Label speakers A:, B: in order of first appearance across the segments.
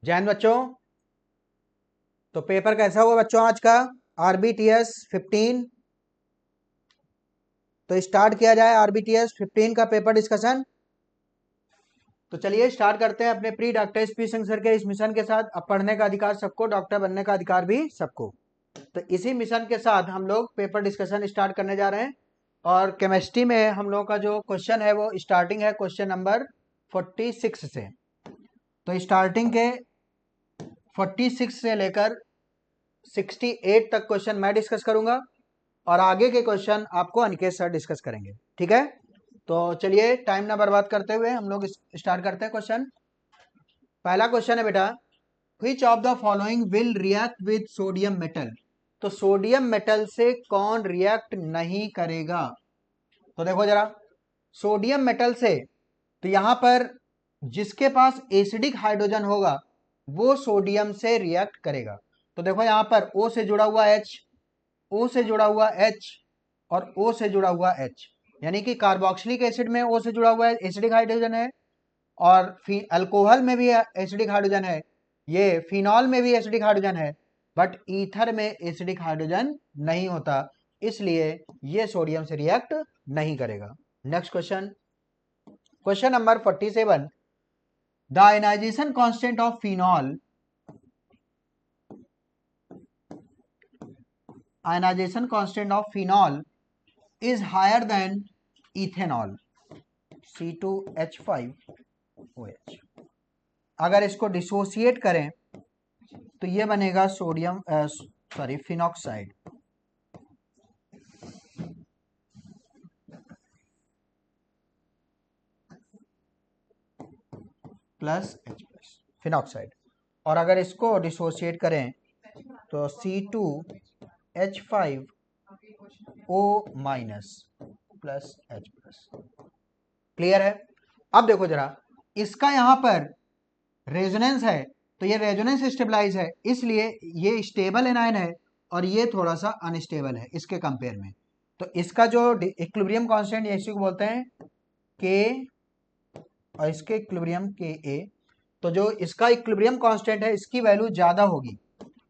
A: जैन बच्चों, तो पेपर कैसा हुआ बच्चों आज का? आरबीटीएस 15। तो स्टार्ट किया जाए आरबीटीएस 15 का पेपर डिस्कशन। तो चलिए स्टार्ट करते हैं अपने pre doctor SP Singh sir के इस मिशन के साथ। अब पढ़ने का अधिकार सबको, डॉक्टर बनने का अधिकार भी सबको। तो इसी मिशन के साथ हम लोग पेपर डिस्कशन स्टार्ट करने जा रहे हैं। और केमिस्ट्री में हम लोगों का जो क्वेश्चन है वो स्टार्टिंग है क्वेश्चन नंबर 46 से। तो स्टार्टिंग के 46 से लेकर 68 तक क्वेश्चन मैं डिस्कस करूंगा और आगे के क्वेश्चन आपको अनिकेत सर डिस्कस करेंगे। ठीक है, तो चलिए टाइम ना बर्बाद करते हुए हम लोग स्टार्ट करते हैं क्वेश्चन। पहला क्वेश्चन है बेटा, which of the following will react with sodium metal. तो सोडियम मेटल से कौन रिएक्ट नहीं करेगा? तो देखो जरा, सोडियम मेटल से तो यहां पर जिसके पास एसिडिक हाइड्रोजन होगा वो सोडियम से रिएक्ट करेगा। तो देखो यहां पर O से जुड़ा हुआ H, O से जुड़ा हुआ H और O से जुड़ा हुआ H, यानी कि कार्बोक्सिलिक एसिड में O से जुड़ा हुआ एसिडिक हाइड्रोजन है और अल्कोहल में भी एसिडिक हाइड्रोजन है, ये फिनॉल में भी एसिडिक हाइड्रोजन है, बट ईथर में एसिडिक हाइड्रोजन नहीं होता, इसलिए ये सोडियम से रिएक्ट नहीं करेगा। Next question, question number 47, the ionisation constant of phenol, ionisation constant of phenol is higher than ethanol C2H5OH। अगर इसको डिसोसिएट करें तो ये बनेगा sodium phenoxide plus H plus phenoxide. और अगर इसको डिसोसिएट करें तो C2H5O minus plus H plus. Clear है? अब देखो जरा, इसका यहां पर रेजोनेंस है तो ये रेजोनेंस स्टेबलाइज है, इसलिए ये स्टेबल एनायन है और ये थोड़ा सा अनस्टेबल है इसके कंपेयर में। तो इसका जो इक्विलिब्रियम कांस्टेंट इसी को बोलते हैं के और इसके इक्विलिब्रियम के ए। तो जो इसका इक्विलिब्रियम कांस्टेंट है इसकी वैल्यू ज्यादा होगी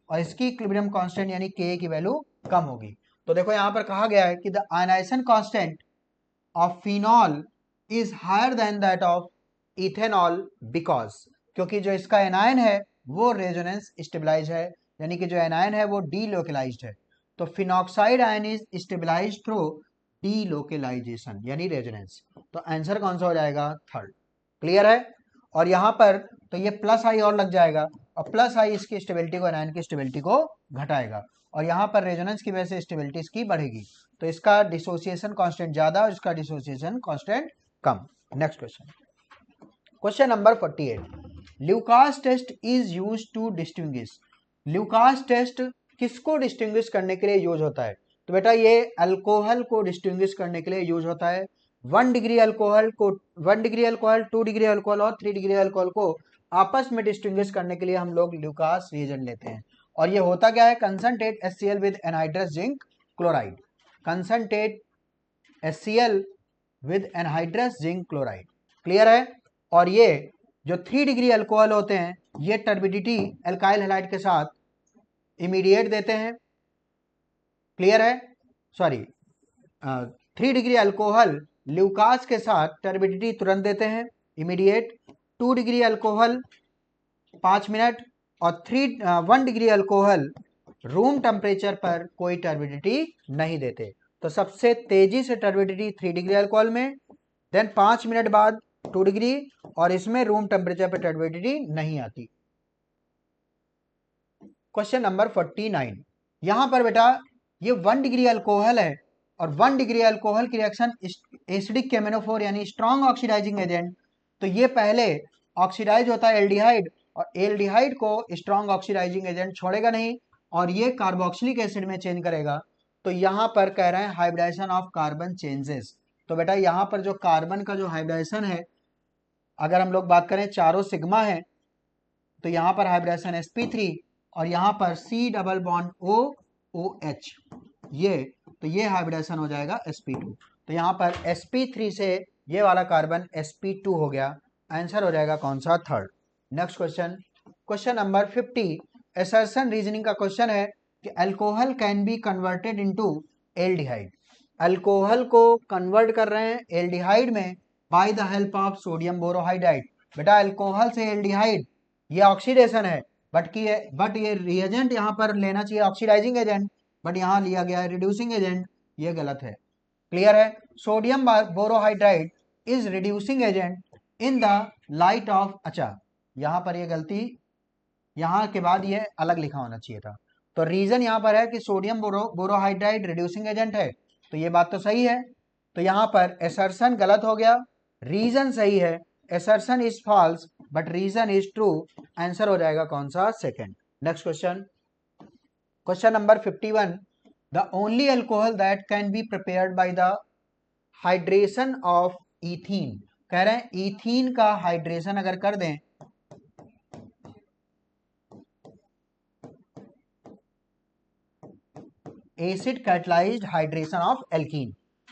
A: और इसकी इक्विलिब्रियम कांस्टेंट यानी के की वैल्यू कम होगी। तो देखो यहां पर कहा गया है कि the ionisation constant of phenol is higher than that of ethanol because, क्योंकि जो इसका एनायन है वो रेजोनेंस स्टेबलाइज है, यानी कि जो एनायन है वो डीलोकलाइज्ड है। तो phenoxide ion is stabilised through delocalisation यानी रेजोनेंस। तो आंसर कौन सा हो जाएगा? थर्ड। क्लियर है? और यहां पर तो ये प्लस आई और लग जाएगा और प्लस आई इसकी स्टेबिलिटी को, एनायन की स्टेबिलिटी को घटाएगा और यहां पर रेजोनेंस की वजह से स्टेबिलिटी इसकी बढ़ेगी। तो इसका डिसोसिएशन कांस्टेंट ज्यादा और इसका डिसोसिएशन कांस्टेंट कम। Next question, question number 48, Lucas test is used to distinguish. Lucas test किसको डिस्टिंग्विश करने के लिए यूज होता है? तो बेटा ये अल्कोहल को डिस्टिंग्विश करने के लिए यूज होता है। 1 डिग्री अल्कोहल को, 1 डिग्री अल्कोहल, 2 डिग्री अल्कोहल और 3 डिग्री अल्कोहल को आपस में डिस्टिंग्विश करने के लिए हम लोग ल्यूकास रिएजेंट लेते हैं। और ये होता क्या है? Concentrate HCl with anhydrous zinc chloride, concentrate HCl with anhydrous zinc chloride. Clear है? और ये जो 3 डिग्री अल्कोहल होते हैं ये टर्बिडिटी एल्काइल हैलाइड के साथ इमीडिएट देते हैं। क्लियर है? सॉरी, 3 डिग्री अल्कोहल ल्यूकास के साथ टर्बिडिटी तुरंत देते हैं इमीडिएट। 2 डिग्री अल्कोहल 5 मिनट और 1 डिग्री अल्कोहल रूम टेम्परेचर पर कोई टर्बिडिटी नहीं देते। तो सबसे तेजी से टर्बिडिटी 3 डिग्री अल्कोहल में, देन 5 मिनट बाद 2 डिग्री और इसमें रूम टेम्परेचर पर टर्बिडिटी नहीं आती। क्वेश्चन नंबर 49, यहां पर बेटा ये 1 डिग्री अल्कोहल है और 1 डिग्री अल्कोहल की रिएक्शन एसिडिक केमेनोफोर यानी स्ट्रॉन्ग ऑक्सीडाइजिंग एजेंट। तो ये पहले ऑक्सीडाइज होता है एल्डिहाइड और एल्डिहाइड को स्ट्रॉन्ग ऑक्सीडाइजिंग एजेंट छोड़ेगा नहीं और ये कार्बोक्सिलिक एसिड में चेंज करेगा। तो यहां पर कह रहे हैं हाइब्रिडाइजेशन ऑफ कार्बन चेंजेस। तो बेटा यहां पर जो कार्बन का जो हाइब्रिडाइजेशन है, अगर हम लोग बात करें चारों सिग्मा है तो यहां पर हाइब्रिडाइजेशन sp3 और यहां पर C डबल बॉन्ड OOH, ये हाइब्रिडेशन हो जाएगा sp2। तो यहां पर sp3 से ये वाला कार्बन sp2 हो गया। आंसर हो जाएगा कौन सा? Third. Next question, question number 50 assertion reasoning का क्वेश्चन है कि alcohol can be converted into aldehyde. Alcohol को कन्वर्ट कर रहे हैं एल्डिहाइड में by the help of sodium borohydride. बेटा अल्कोहल से एल्डिहाइड ये ऑक्सीडेशन है, बट ये रिएजेंट यहाँ पर लेना चाहिए ऑक्सीडाइजिंग एजेंट, बट यहाँ लिया गया है रिड्यूसिंग एजेंट, ये गलत है। क्लियर है? Sodium borohydride is reducing agent in the light of, अच्छा यहाँ पर ये गलती, यहाँ के बाद ये अलग लिखा होना चाहिए था। तो रीजन यहाँ पर है कि सोडियम बोरोहाइड्राइड रिड्यूसिंग एजेंट है, तो ये बात तो सही है। तो यहाँ पर एसर्शन गलत हो गया, रीजन सही है, assertion is false but reason is true. Answer हो जाएगा कौन सा? Second. Next question, question number 51 the only alcohol that can be prepared by the hydration of ethene. कह रहे हैं इथीन का हाइड्रेशन अगर कर दें acid catalysed hydration of alkene,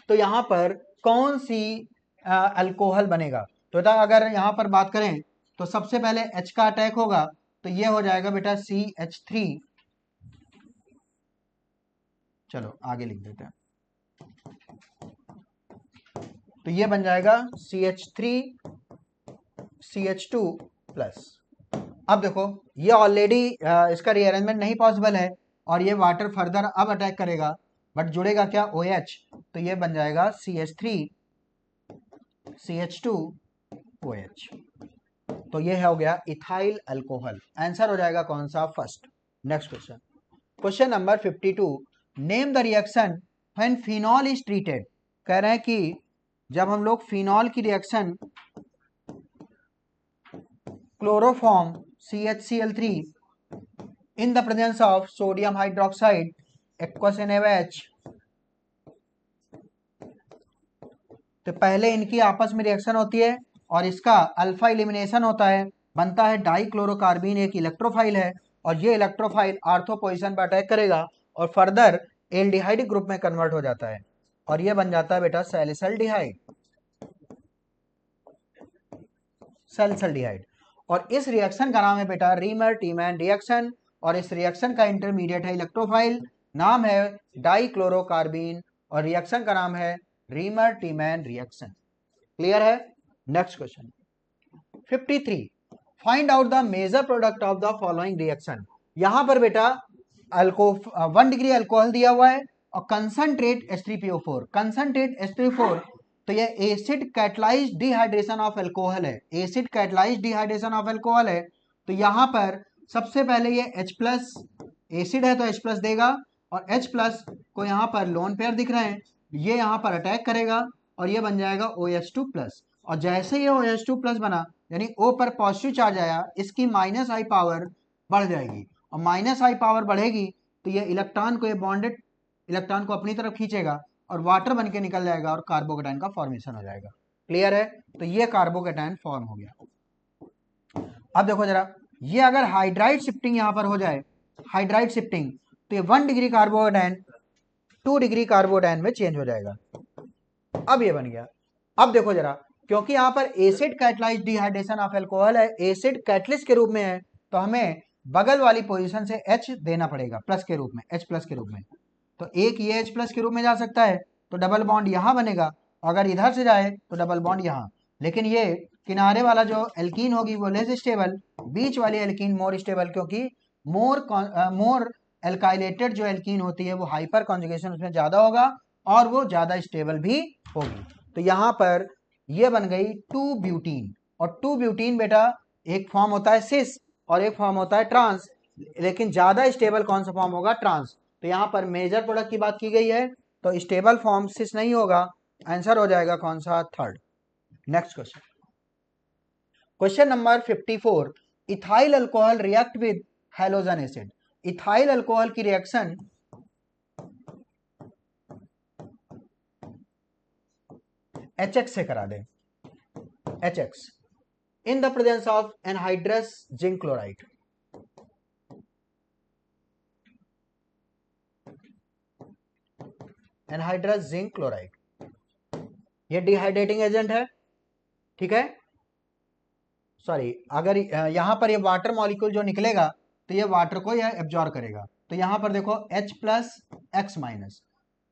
A: तो यहां पर कौन सी अल्कोहल बनेगा? तो अगर यहां पर बात करें तो सबसे पहले H का अटैक होगा, तो ये हो जाएगा बेटा CH3। चलो आगे लिख देते हैं, तो ये बन जाएगा CH3 CH2 प्लस। अब देखो ये ऑलरेडी इसका रीअरेंजमेंट नहीं पॉसिबल है और ये वाटर फर्दर अब अटैक करेगा, बट जुड़ेगा क्या? OH, तो ये बन जाएगा CH3 CH2 OH। तो ये हो गया इथाइल अल्कोहल। आंसर हो जाएगा कौन सा? First. Next question, question number 52 name the reaction when phenol is treated. कह रहे हैं कि जब हम लोग फिनॉल की reaction chloroform CHCl3 in the presence of sodium hydroxide aqueous NaOH, तो पहले इनकी आपस में रिएक्शन होती है और इसका अल्फा एलिमिनेशन होता है, बनता है डाइक्लोरोकार्बीन, एक इलेक्ट्रोफाइल है और ये इलेक्ट्रोफाइल आर्थो पोजीशन पर अटैक करेगा और फर्दर एल्डिहाइड ग्रुप में कन्वर्ट हो जाता है और ये बन जाता है बेटा सैलिसल्डिहाइड, सैलिसल्डिहाइड। और इस रिएक्शन का नाम है बेटा रीमर टीमैन रिएक्शन और इस रिएक्शन का इंटरमीडिएट है इलेक्ट्रोफाइल, नाम है डाइक्लोरोकार्बीन और रिएक्शन का नाम है रीमर टीमैन रिएक्शन। क्लियर है? Next question 53 find out the major product of the following reaction. यहां पर बेटा 1 डिग्री अल्कोहल दिया हुआ है और कंसंट्रेट H3PO4, कंसंट्रेट H3PO4, तो ये acid catalysed dehydration of alcohol है, acid catalysed dehydration of alcohol है। तो यहां पर सबसे पहले ये H प्लस, एसिड है तो H प्लस देगा और H प्लस को यहाँ पर लोन पेयर दिख रहे हैं, ये यहाँ पर अटैक करेगा और ये बन जाएगा OH2 प्लस। और जैसे ये OH2 प्लस बना यानी O पर पॉजिटिव चार्ज आया, इसकी माइनस आई पावर बढ़ जाएगी और माइनस आई पावर बढ़ेगी तो ये इलेक्ट्रॉन को, ये बॉन्डेड इलेक्ट्रॉन को अपनी तरफ खींचेगा और वाटर बन के निकल जाएगा और कार्बोकेटाइन का फॉर्मेशन हो जाएगा। क्लियर है? तो ये कार्बोकेटाइन फॉर्म हो गया। अब देखो जरा, ये अगर हाइड्राइड शिफ्टिंग यहां पर हो जाए, हाइड्राइड शिफ्टिंग, तो ये 1 डिग्री कार्बोकेटाइन 2 डिग्री कार्बोकेटाइन में चेंज हो जाएगा। अब ये बन गया। अब देखो जरा, क्योंकि यहां पर acid catalysed dehydration of alcohol है, एसिड कैटलिस्ट के रूप में है, तो हमें बगल वाली पोजीशन से H देना पड़ेगा प्लस के रूप में, H प्लस के रूप में। तो एक ये H प्लस के रूप में जा सकता है तो डबल बॉन्ड यहां बनेगा, अगर इधर से जाए तो डबल बॉन्ड यहां, लेकिन ये किनारे वाला जो एल्कीन होगी वो लेस स्टेबल, बीच वाली एल्कीन मोर स्टेबल, क्योंकि मोर एल्काइलेटेड जो एल्कीन होती है वो हाइपर कॉन्जुगेशन उसमें ज्यादा होगा और वो ज्यादा स्टेबल भी होगी। तो यहां पर ये बन गई 2 ब्यूटीन, और 2 ब्यूटीन बेटा एक फॉर्म होता है सिस और एक फॉर्म होता है ट्रांस, लेकिन ज्यादा स्टेबल कौन सा फॉर्म होगा? ट्रांस। तो यहां पर मेजर प्रोडक्ट की बात की गई है तो स्टेबल फॉर्म सिस नहीं होगा, आंसर हो जाएगा कौन सा? Third. Next question, question number 54 ethyl alcohol react with halogen acid. Ethyl alcohol की रिएक्शन HX से करा दें, HX in the presence of anhydrous zinc chloride। Anhydrous zinc chloride, ये डिहाइड्रेटिंग एजेंट है, ठीक है। सॉरी, अगर यहाँ पर ये वाटर मॉलिक्यूल जो निकलेगा तो ये वाटर को यह एब्जॉर्ब करेगा। तो यहाँ पर देखो H प्लस एक्स माइनस,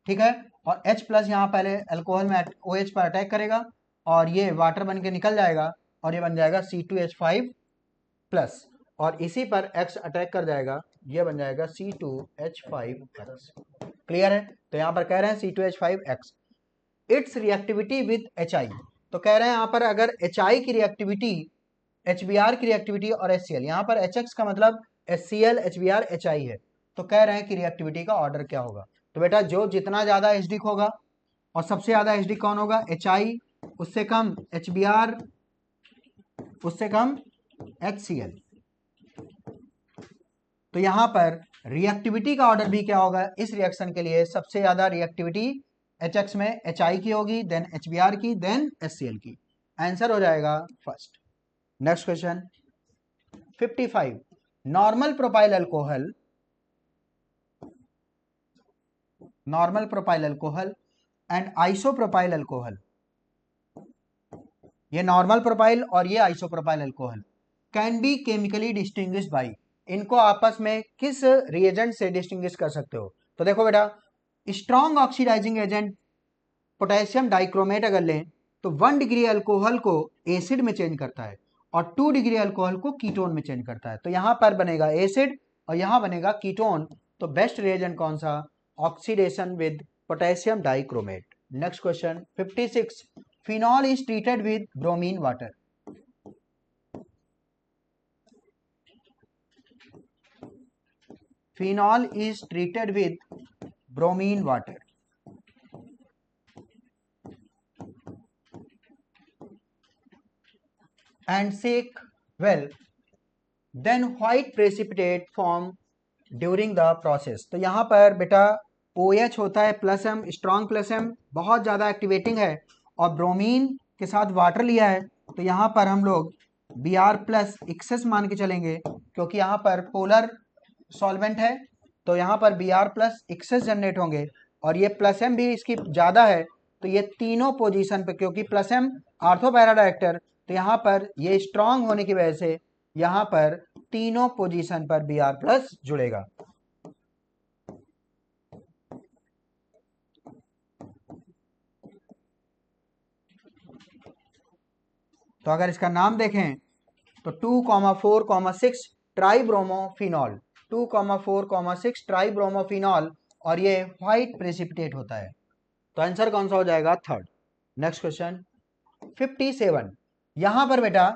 A: ठीक है, और H प्लस यहाँ पहले अल्कोहल में OH पर अटैक करेगा और ये वाटर बन के निकल जाएगा और ये बन जाएगा C2H5 प्लस, और इसी पर X अटैक कर जाएगा, ये बन जाएगा C2H5X। क्लियर है? तो यहाँ पर कह रहे हैं C2H5X it's reactivity with HI। तो कह रहे हैं यहाँ पर अगर HI की रिएक्टिविटी, HBr की रिएक्टिविटी और HCl, यहाँ पर HX का मतलब HCl, HBr, HI है, तो कह रहे हैं कि रिएक्टिविटी का ऑर्डर क्या होगा। तो बेटा जो जितना ज्यादा एचडी होगा, और सबसे ज्यादा एचडी कौन होगा? HI, उससे कम HBr, उससे कम HCl। तो यहां पर रिएक्टिविटी का ऑर्डर भी क्या होगा इस रिएक्शन के लिए? सबसे ज्यादा रिएक्टिविटी HX में HI की होगी, देन HBr की, देन HCl की। आंसर हो जाएगा first. Next question 55, normal propyl alcohol, normal propyl alcohol and isopropyl alcohol, ये नॉर्मल प्रोपाइल और ये isopropyl alcohol can be chemically distinguished by, इनको आपस में किस रिएजेंट से डिस्टिंग्विश कर सकते हो? तो देखो बेटा, strong oxidising agent potassium dichromate अगर लें तो 1 डिग्री अल्कोहल को एसिड में चेंज करता है और 2 डिग्री अल्कोहल को कीटोन में चेंज करता है। तो यहां पर बनेगा एसिड और यहां बनेगा कीटोन। तो बेस्ट रिएजेंट कौन सा? Oxidation with potassium dichromate. Next question 56, phenol is treated with bromine water. Phenol is treated with bromine water and shake well, then white precipitate form during the process। तो यहाँ पर बेटा OH होता है plus M, strong plus M, बहुत ज़्यादा activating है, और ब्रोमीन के साथ वाटर लिया है, तो यहाँ पर हम लोग Br प्लस एक्सेस मान के चलेंगे, क्योंकि यहाँ पर पोलर सॉल्वेंट है, तो यहाँ पर Br प्लस एक्सेस जनरेट होंगे, और ये प्लस एम भी इसकी ज़्यादा है, तो ये तीनों पोजीशन पे, क्योंकि plus M ortho para director, तो यहाँ पर ये स्ट्रांग होने की वजह से यहाँ पर तीनों पोजीशन पर Br प्लस जुड़ेगा। तो अगर इसका नाम देखें तो 2,4,6 ट्राइब्रोमोफिनॉल, 2,4,6 ट्राइब्रोमोफिनॉल, और ये व्हाइट प्रेसिपिटेट होता है। तो आंसर कौन सा हो जाएगा? थर्ड। नेक्स्ट क्वेश्चन 57, यहां पर बेटा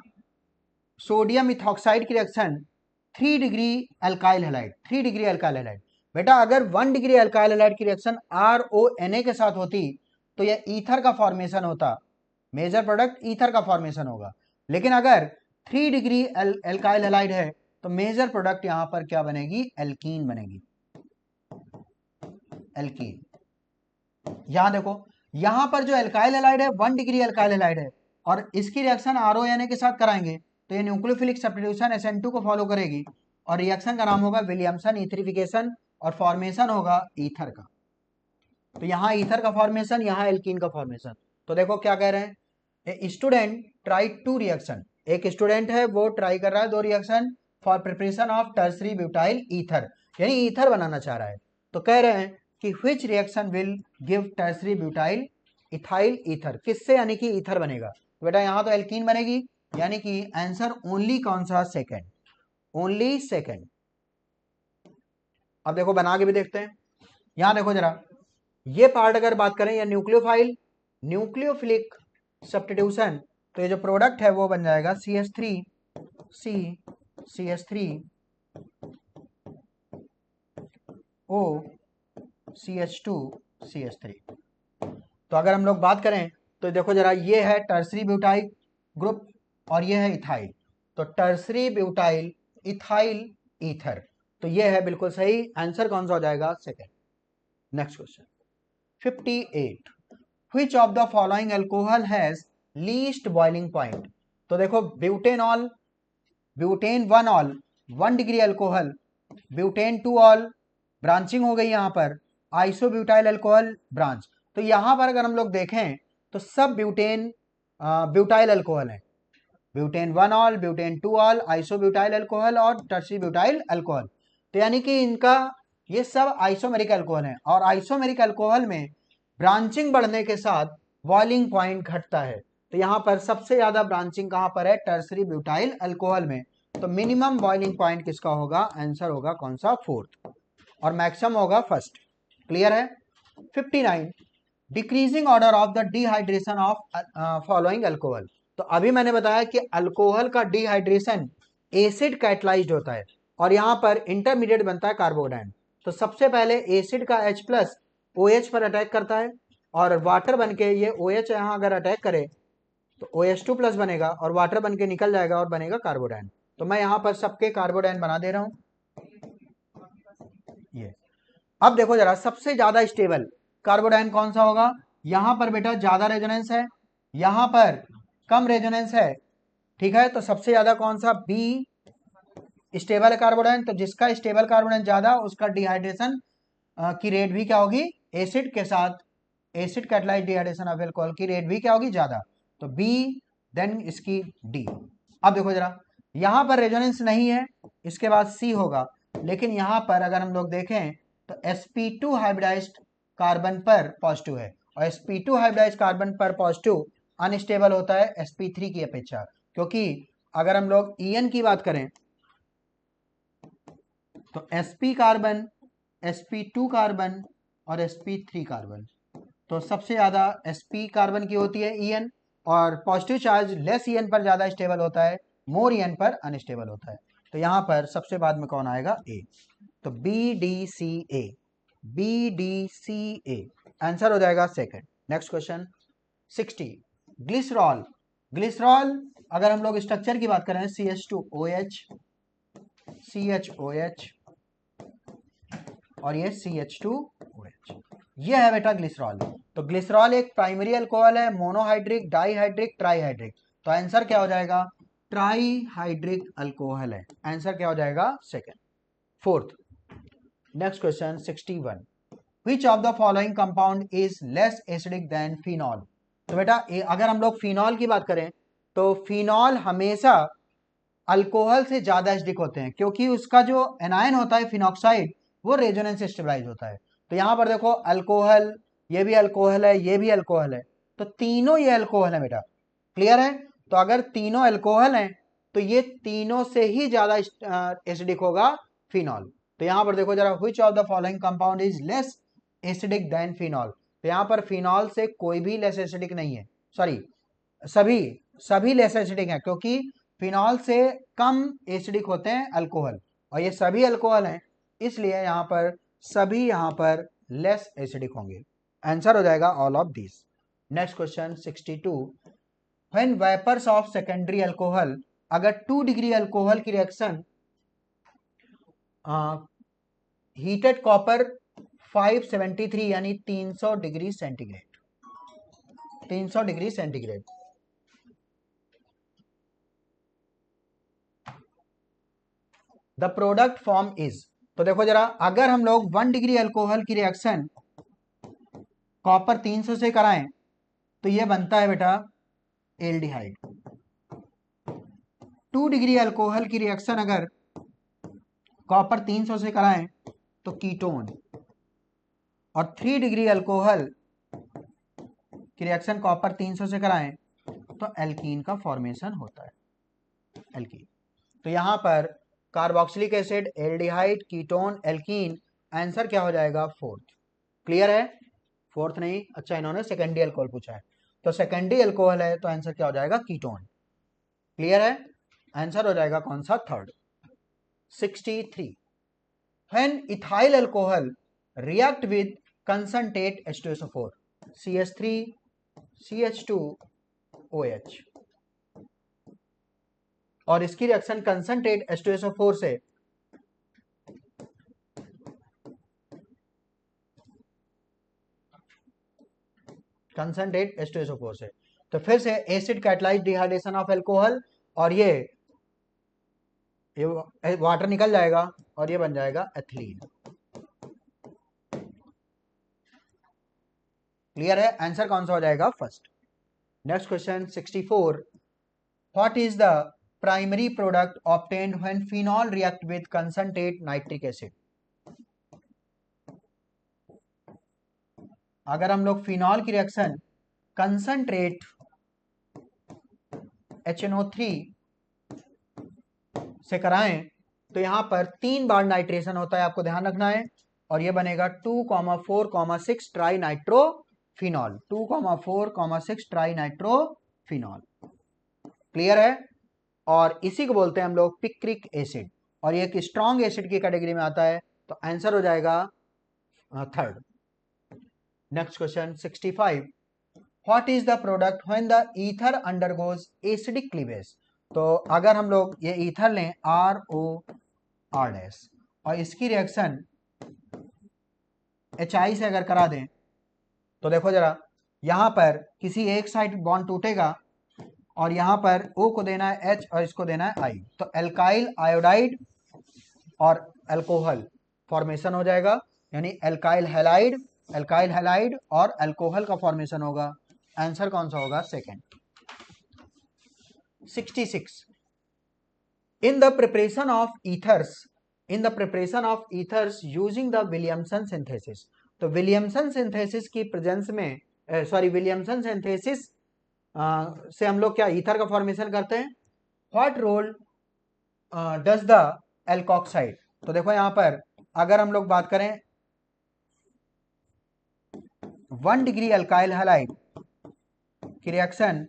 A: सोडियम इथॉक्साइड की reaction 3 degree alkyl halide, 3 degree alkyl halide. बेटा अगर 1 डिग्री अल्काइल हैलाइड की रिएक्शन RONA के साथ होती तो यह ईथर का फॉर्मेशन होता, मेजर प्रोडक्ट ईथर का फॉर्मेशन होगा। लेकिन अगर 3 डिग्री अल्काइल हैलाइड है तो मेजर प्रोडक्ट यहां पर क्या बनेगी? एल्कीन बनेगी, एल्कीन। यहां देखो, यहां पर जो अल्काइल हैलाइड है 1 डिग्री अल्काइल हैलाइड है, और इसकी रिएक्शन RONA के साथ कराएंगे तो ये न्यूक्लियोफिलिक सब्स्टिट्यूशन SN2 को फॉलो करेगी, और रिएक्शन का नाम होगा विलियमसन ईथरिफिकेशन, और फॉर्मेशन होगा ईथर का। तो यहाँ ईथर का फॉर्मेशन, यहाँ एल्कीन का फॉर्मेशन। तो देखो क्या कह रहे हैं, ए स्टूडेंट ट्राई 2 रिएक्शन, एक स्टूडेंट है वो ट्राई कर रहा है 2 reaction for preparation of tertiary butyl ether, यानी ईथर बनाना चाह रहा है। तो कह रहे हैं कि which reaction will give tertiary butyl ethyl ether, किससे यानी कि ईथर बनेगा? तो बेटा यहाँ तो एल्कीन बनेगी, यानी कि आंसर ओनली कौन सा? Second, only second. अब देखो बना के भी देखते हैं। यहां देखो जरा, ये पार्ट अगर बात करें, या न्यूक्लियोफाइल न्यूक्लियोफिलिक सब्स्टिट्यूशन, तो ये जो प्रोडक्ट है वो बन जाएगा CH3 C CH3 O CH2 CH3। तो अगर हम लोग बात करें तो देखो जरा, ये है टर्सरी ब्यूटाइल ग्रुप और ये है इथाइल, तो टर्सरी ब्यूटाइल इथाइल ईथर, तो ये है बिल्कुल सही। आंसर कौन सा हो जाएगा? Second. Next question 58, which of the following alcohol has least boiling point. तो देखो butanol, butane 1 all 1 degree alcohol, butane 2 all branching हो गई यहाँ पर, आइसोब्यूटाइल अल्कोहल ब्रांच। तो यहाँ पर अगर हम लोग देखें तो सब ब्यूटेन ब्यूटाइल अल्कोहल है, butane 1 all, butane 2 all, isobutyl alcohol और टर्सरी ब्यूटाइल अल्कोहल। तो यानी कि इनका ये सब आइसोमेरिक अल्कोहल है, और आइसोमेरिक अल्कोहल में ब्रांचिंग बढ़ने के साथ बॉइलिंग पॉइंट घटता है। तो यहाँ पर सबसे ज्यादा ब्रांचिंग कहाँ पर है? टर्सरी ब्यूटाइल अल्कोहल में। तो मिनिमम बॉइलिंग पॉइंट किसका होगा? आंसर होगा कौन सा? फोर्थ, और मैक्सिमम होगा फर्स्ट। क्लियर है? 59, decreasing order of the dehydration of following alcohol. तो अभी मैंने बताया कि अल्कोहल का डिहाइड्रेशन एसिड कैटलाइज्ड होता है, और यहां पर इंटरमीडिएट बनता है कार्बोडाइन। तो सबसे पहले एसिड का H प्लस OH पर अटैक करता है, और वाटर बन के ये OH यहां अगर अटैक करे तो OH2 प्लस बनेगा, और वाटर बन के निकल जाएगा और बनेगा कार्बोडाइन। तो मैं यहां पर सबके कार्बोडाइन बना दे रहा हूं ये। अब देखो जरा, सबसे ज्यादा स्टेबल कार्बोडाइन कौन सा होगा? यहां पर बेटा ज्यादा रेजोनेंस है, यहां पर कम रेजोनेंस है, ठीक है। तो सबसे ज्यादा कौन सा? बी स्टेबल कार्बोडाइन। तो जिसका स्टेबल कार्बोडाइन ज्यादा, उसका डिहाइड्रेशन की रेट भी क्या होगी? एसिड के साथ, acid catalysed dehydration of alcohol की रेट भी क्या होगी? ज्यादा। तो बी, देन इसकी डी। अब देखो जरा, यहां पर रेजोनेंस नहीं है, इसके बाद सी होगा, लेकिन यहां पर अगर हम लोग देखें तो sp2 हाइब्रिडाइज्ड कार्बन पर पॉजिटिव है, और sp2 हाइब्रिडाइज्ड कार्बन पर पॉजिटिव अनस्टेबल होता है sp3 की अपेक्षा। क्योंकि अगर हम लोग En की बात करें तो sp कार्बन, sp2 कार्बन और sp3 कार्बन, तो सबसे ज्यादा sp कार्बन की होती है En, और पॉजिटिव चार्ज लेस En पर ज्यादा स्टेबल होता है, मोर En पर अनस्टेबल होता है। तो यहां पर सबसे बाद में कौन आएगा? ए। तो B D C A, B D C A answer हो जाएगा second. Next question 60, glycerol. Glycerol अगर हम लोग स्ट्रक्चर की बात करें, CH2OH, CHOH और ये CH2OH, ये है बेटा ग्लिसरॉल। तो ग्लिसरॉल एक प्राइमरी अल्कोहल है, मोनोहाइड्रिक, डाईहाइड्रिक, ट्राईहाइड्रिक। तो आंसर क्या हो जाएगा? ट्राईहाइड्रिक अल्कोहल है। आंसर क्या हो जाएगा? Second. Fourth, next question 61, which of the following compound is less acidic then phenol. तो बेटा अगर हम लोग फिनॉल की बात करें तो फिनॉल हमेशा अल्कोहल से ज्यादा एसिडिक होते हैं, क्योंकि उसका जो एनायन होता है फिनॉक्साइड, वो रेजोनेंस स्टेबलाइज होता है। तो यहां पर देखो, अल्कोहल, ये भी अल्कोहल है, ये भी अल्कोहल है, तो तीनों ये अल्कोहल है बेटा। क्लियर है? तो अगर तीनों अल्कोहल हैं तो ये तीनों से ही ज्यादा एसिडिक होगा फिनॉल। तो यहां पर देखो जरा, which of the following compound is less acidic then phenol. तो यहां पर फिनॉल से कोई भी लेस एसिडिक नहीं है, सॉरी, सभी सभी लेस एसिडिक है, क्योंकि फिनॉल से कम एसिडिक होते हैं अल्कोहल, और ये सभी अल्कोहल हैं, इसलिए यहां पर सभी यहां पर लेस एसिडिक होंगे। आंसर हो जाएगा all of this. Next question 62, when vapours of secondary alcohol, अगर 2 डिग्री अल्कोहल की रिएक्शन हीटेड कॉपर 573 यानी 300 degree centigrade, 300 degree centigrade, the product form is. तो देखो जरा, अगर हम लोग 1 डिग्री अल्कोहल की रिएक्शन कॉपर 300 से कराएं तो ये बनता है बेटा एल्डिहाइड। 2 डिग्री अल्कोहल की रिएक्शन अगर कॉपर 300 से कराएं तो कीटोन, और 3 डिग्री अल्कोहल की रिएक्शन कॉपर 300 से कराएं तो एल्कीन का फॉर्मेशन होता है, एल्कीन। तो यहां पर carboxylic acid, aldehyde, ketone, alkene, answer क्या हो जाएगा? फोर्थ। क्लियर है? फोर्थ नहीं, अच्छा इन्होंने सेकेंडरी अल्कोहल पूछा है, तो सेकेंडरी अल्कोहल है, तो आंसर क्या हो जाएगा? कीटोन। क्लियर है? आंसर हो जाएगा कौन सा? Third. 63, when ethyl alcohol react with concentrate H2SO4, CH3 CH2OH, और इसकी रिएक्शन कंसंट्रेट H2SO4 से कंसंट्रेट H2SO4 से, तो फिर से acid catalysed dehydration of alcohol, और ये वाटर निकल जाएगा और ये बन जाएगा एथिलीन। क्लियर है? आंसर कौन सा हो जाएगा? First. Next question 64, what is the primary product obtained when phenol react with concentrate nitric acid. अगर हम लोग फिनॉल की रिएक्शन कंसंट्रेट HNO3 से कराएं तो यहां पर 3 बार नाइट्रेशन होता है, आपको ध्यान रखना है, और ये बनेगा 2,4,6 try nitrophenol, 2,4,6 try nitrophenol. Clear है। और इसी को बोलते हैं हम लोग पिक्रिक एसिड, और ये एक स्ट्रॉन्ग एसिड की कैटेगरी में आता है, तो आंसर हो जाएगा third. Next question 65, what is the product when the ether undergoes acidic cleavage. तो अगर हम लोग ये ईथर लें ROR' और इसकी रिएक्शन HI से अगर करा दें तो देखो जरा, यहां पर किसी एक साइड बॉन्ड टूटेगा और यहां पर O को देना है H और इसको देना है I, तो एल्काइल आयोडाइड और अल्कोहल फॉर्मेशन हो जाएगा, यानी एल्काइल हैलाइड और अल्कोहल का फॉर्मेशन होगा। आंसर कौन सा होगा? Second. 66, in the preparation of ethers using the Williamson synthesis. तो विलियमसन सिंथेसिस की प्रेजेंस में विलियमसन सिंथेसिस से हम लोग क्या ईथर का फॉर्मेशन करते हैं। What role does the alkoxide. तो देखो यहां पर अगर हम लोग बात करें 1 डिग्री अल्काइल हैलाइड की रिएक्शन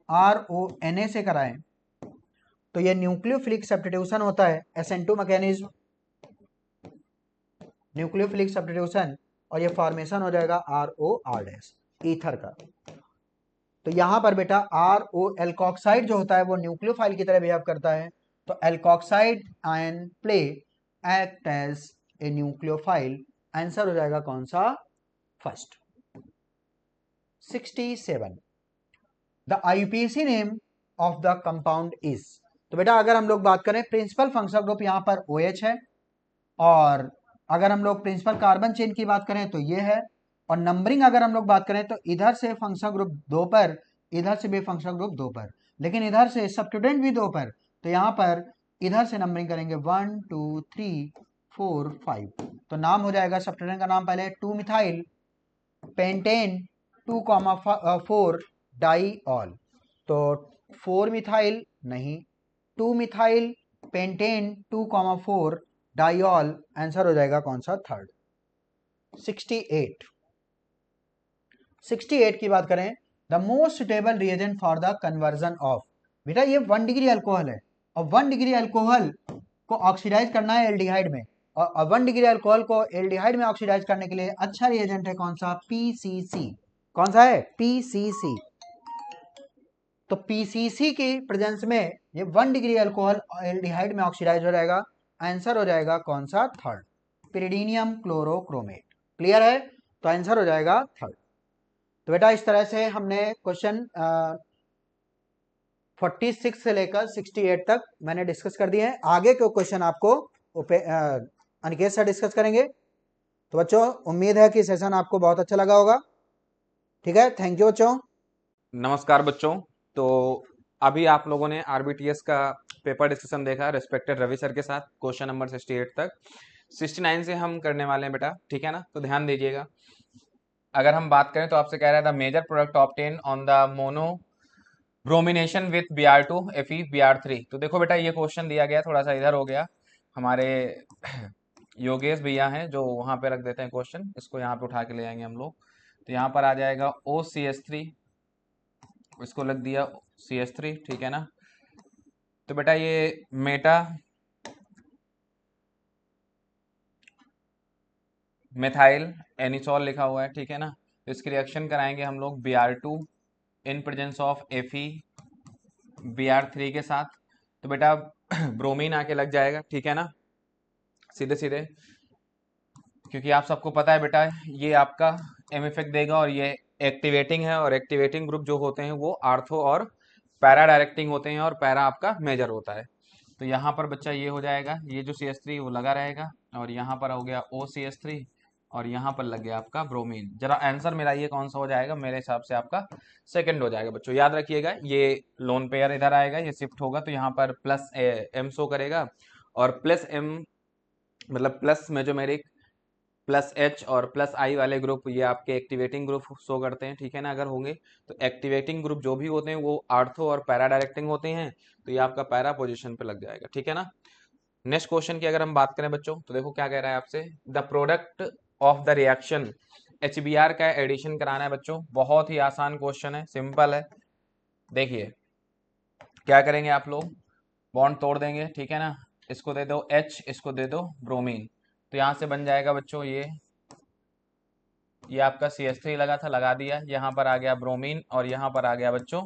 A: RONA से कराएं तो ये न्यूक्लियोफिलिक सब्स्टिट्यूशन होता है, SN2 मैकेनिज्म, न्यूक्लियोफिलिक सब्स्टिट्यूशन, और ये फॉर्मेशन हो जाएगा ROR' ईथर का। तो यहां पर बेटा RO एल्कोक्साइड जो होता है वो न्यूक्लियोफाइल की तरह बिहेव करता है, तो alkoxide ion play act as a nucleophile. Answer हो जाएगा कौन सा? First. 67, the IUPAC name of the compound is. तो बेटा अगर हम लोग बात करें प्रिंसिपल फंक्शनल ग्रुप यहाँ पर OH है, और अगर हम लोग प्रिंसिपल कार्बन चेन की बात करें तो ये है, और नंबरिंग अगर हम लोग बात करें तो इधर से फंक्शनल ग्रुप 2 पर, इधर से भी फंक्शनल ग्रुप 2 पर, लेकिन इधर से सब्स्टिट्यूएंट भी 2 पर, तो यहाँ पर इधर से नंबरिंग करेंगे 1 2 3 4 5। तो नाम हो जाएगा सब्स्टिट्यूएंट का नाम पहले 2 मिथाइल पेंटेन 2,4 डाईऑल, तो 4 मिथाइल नहीं, 2 मिथाइल पेंटेन 2,4 डाईऑल। आंसर हो जाएगा कौन सा? थर्ड। 68 की बात करें, the most suitable reagent for the conversion of. बेटा ये 1 डिग्री अल्कोहल है, और 1 डिग्री अल्कोहल को ऑक्सीडाइज करना है एल्डिहाइड में, और 1 डिग्री अल्कोहल को एल्डिहाइड में ऑक्सीडाइज करने के लिए अच्छा रिएजेंट है कौन सा? PCC। कौन सा है? PCC। तो PCC की प्रेजेंस में ये 1 डिग्री अल्कोहल एल्डिहाइड में ऑक्सीडाइज हो जाएगा। आंसर हो जाएगा कौन सा? Third, पिरिडीनियम chlorochromate. क्लियर है? तो आंसर हो जाएगा थर्ड। तो बेटा इस तरह से हमने क्वेश्चन 46 से लेकर 68 तक मैंने डिस्कस कर दिए हैं। आगे के क्वेश्चन आपको अनिकेत सर डिस्कस करेंगे। तो बच्चों उम्मीद है कि सेशन आपको बहुत अच्छा लगा होगा। ठीक है, थैंक यू बच्चों।
B: नमस्कार बच्चों। तो अभी आप लोगों ने RBTS का पेपर डिस्कशन देखा रिस्पेक्टेड रवि सर के साथ, क्वेश्चन नंबर 68 तक। 69 से हम करने वाले हैं बेटा, ठीक है ना? तो ध्यान दीजिएगा। अगर हम बात करें तो आपसे कह रहा है the major product obtain on the mono bromination with Br2 Fe Br3। तो देखो बेटा ये क्वेश्चन दिया गया, थोड़ा सा इधर हो गया, हमारे योगेश भैया हैं जो वहां पे रख देते हैं क्वेश्चन, इसको यहाँ पे उठा के ले आएंगे हम लोग। तो यहाँ पर आ जाएगा OCH3, इसको लग दिया CH3, ठीक है ना? तो बेटा ये मेटा मेथाइल एनिसॉल लिखा हुआ है, ठीक है ना? तो इसकी रिएक्शन कराएंगे हम लोग Br2 in presence of Fe Br3 के साथ। तो बेटा ब्रोमीन आके लग जाएगा, ठीक है ना? सीधे सीधे, क्योंकि आप सबको पता है बेटा ये आपका एम इफेक्ट देगा, और ये एक्टिवेटिंग है, और एक्टिवेटिंग ग्रुप जो होते हैं वो आर्थो और पैरा डायरेक्टिंग होते हैं, और पैरा आपका मेजर होता है। तो यहाँ पर बच्चा ये हो जाएगा, ये जो CH3 वो लगा रहेगा, और यहाँ पर हो गया OCH3, और यहाँ पर लग गया आपका ब्रोमीन। जरा आंसर मेरा ये कौन सा हो जाएगा, मेरे हिसाब से आपका सेकंड हो जाएगा बच्चों। याद रखिएगा ये लोन पेयर इधर आएगा, ये शिफ्ट होगा तो यहाँ पर प्लस एम शो करेगा, और प्लस एम मतलब प्लस मेजोमेरिक प्लस एच और प्लस आई वाले ग्रुप ये आपके एक्टिवेटिंग ग्रुप शो करते हैं, ठीक है ना। अगर होंगे तो एक्टिवेटिंग ग्रुप जो भी होते हैं वो आर्थो और पैरा डायरेक्टिंग होते हैं, तो ये आपका पैरा पोजीशन पे लग जाएगा, ठीक है ना। नेक्स्ट क्वेश्चन की अगर हम बात करें बच्चों, तो देखो क्या कह रहा है आपसे, the product of the reaction HBr का एडिशन कराना है बच्चों। बहुत ही आसान क्वेश्चन है, सिंपल है। देखिए क्या करेंगे आप लोग, बॉन्ड तोड़ देंगे, ठीक है ना। इसको दे दो H, इसको दे दो ब्रोमीन, तो यहाँ से बन जाएगा बच्चों ये आपका CH3 लगा था, लगा दिया, यहाँ पर आ गया ब्रोमीन और यहाँ पर आ गया बच्चों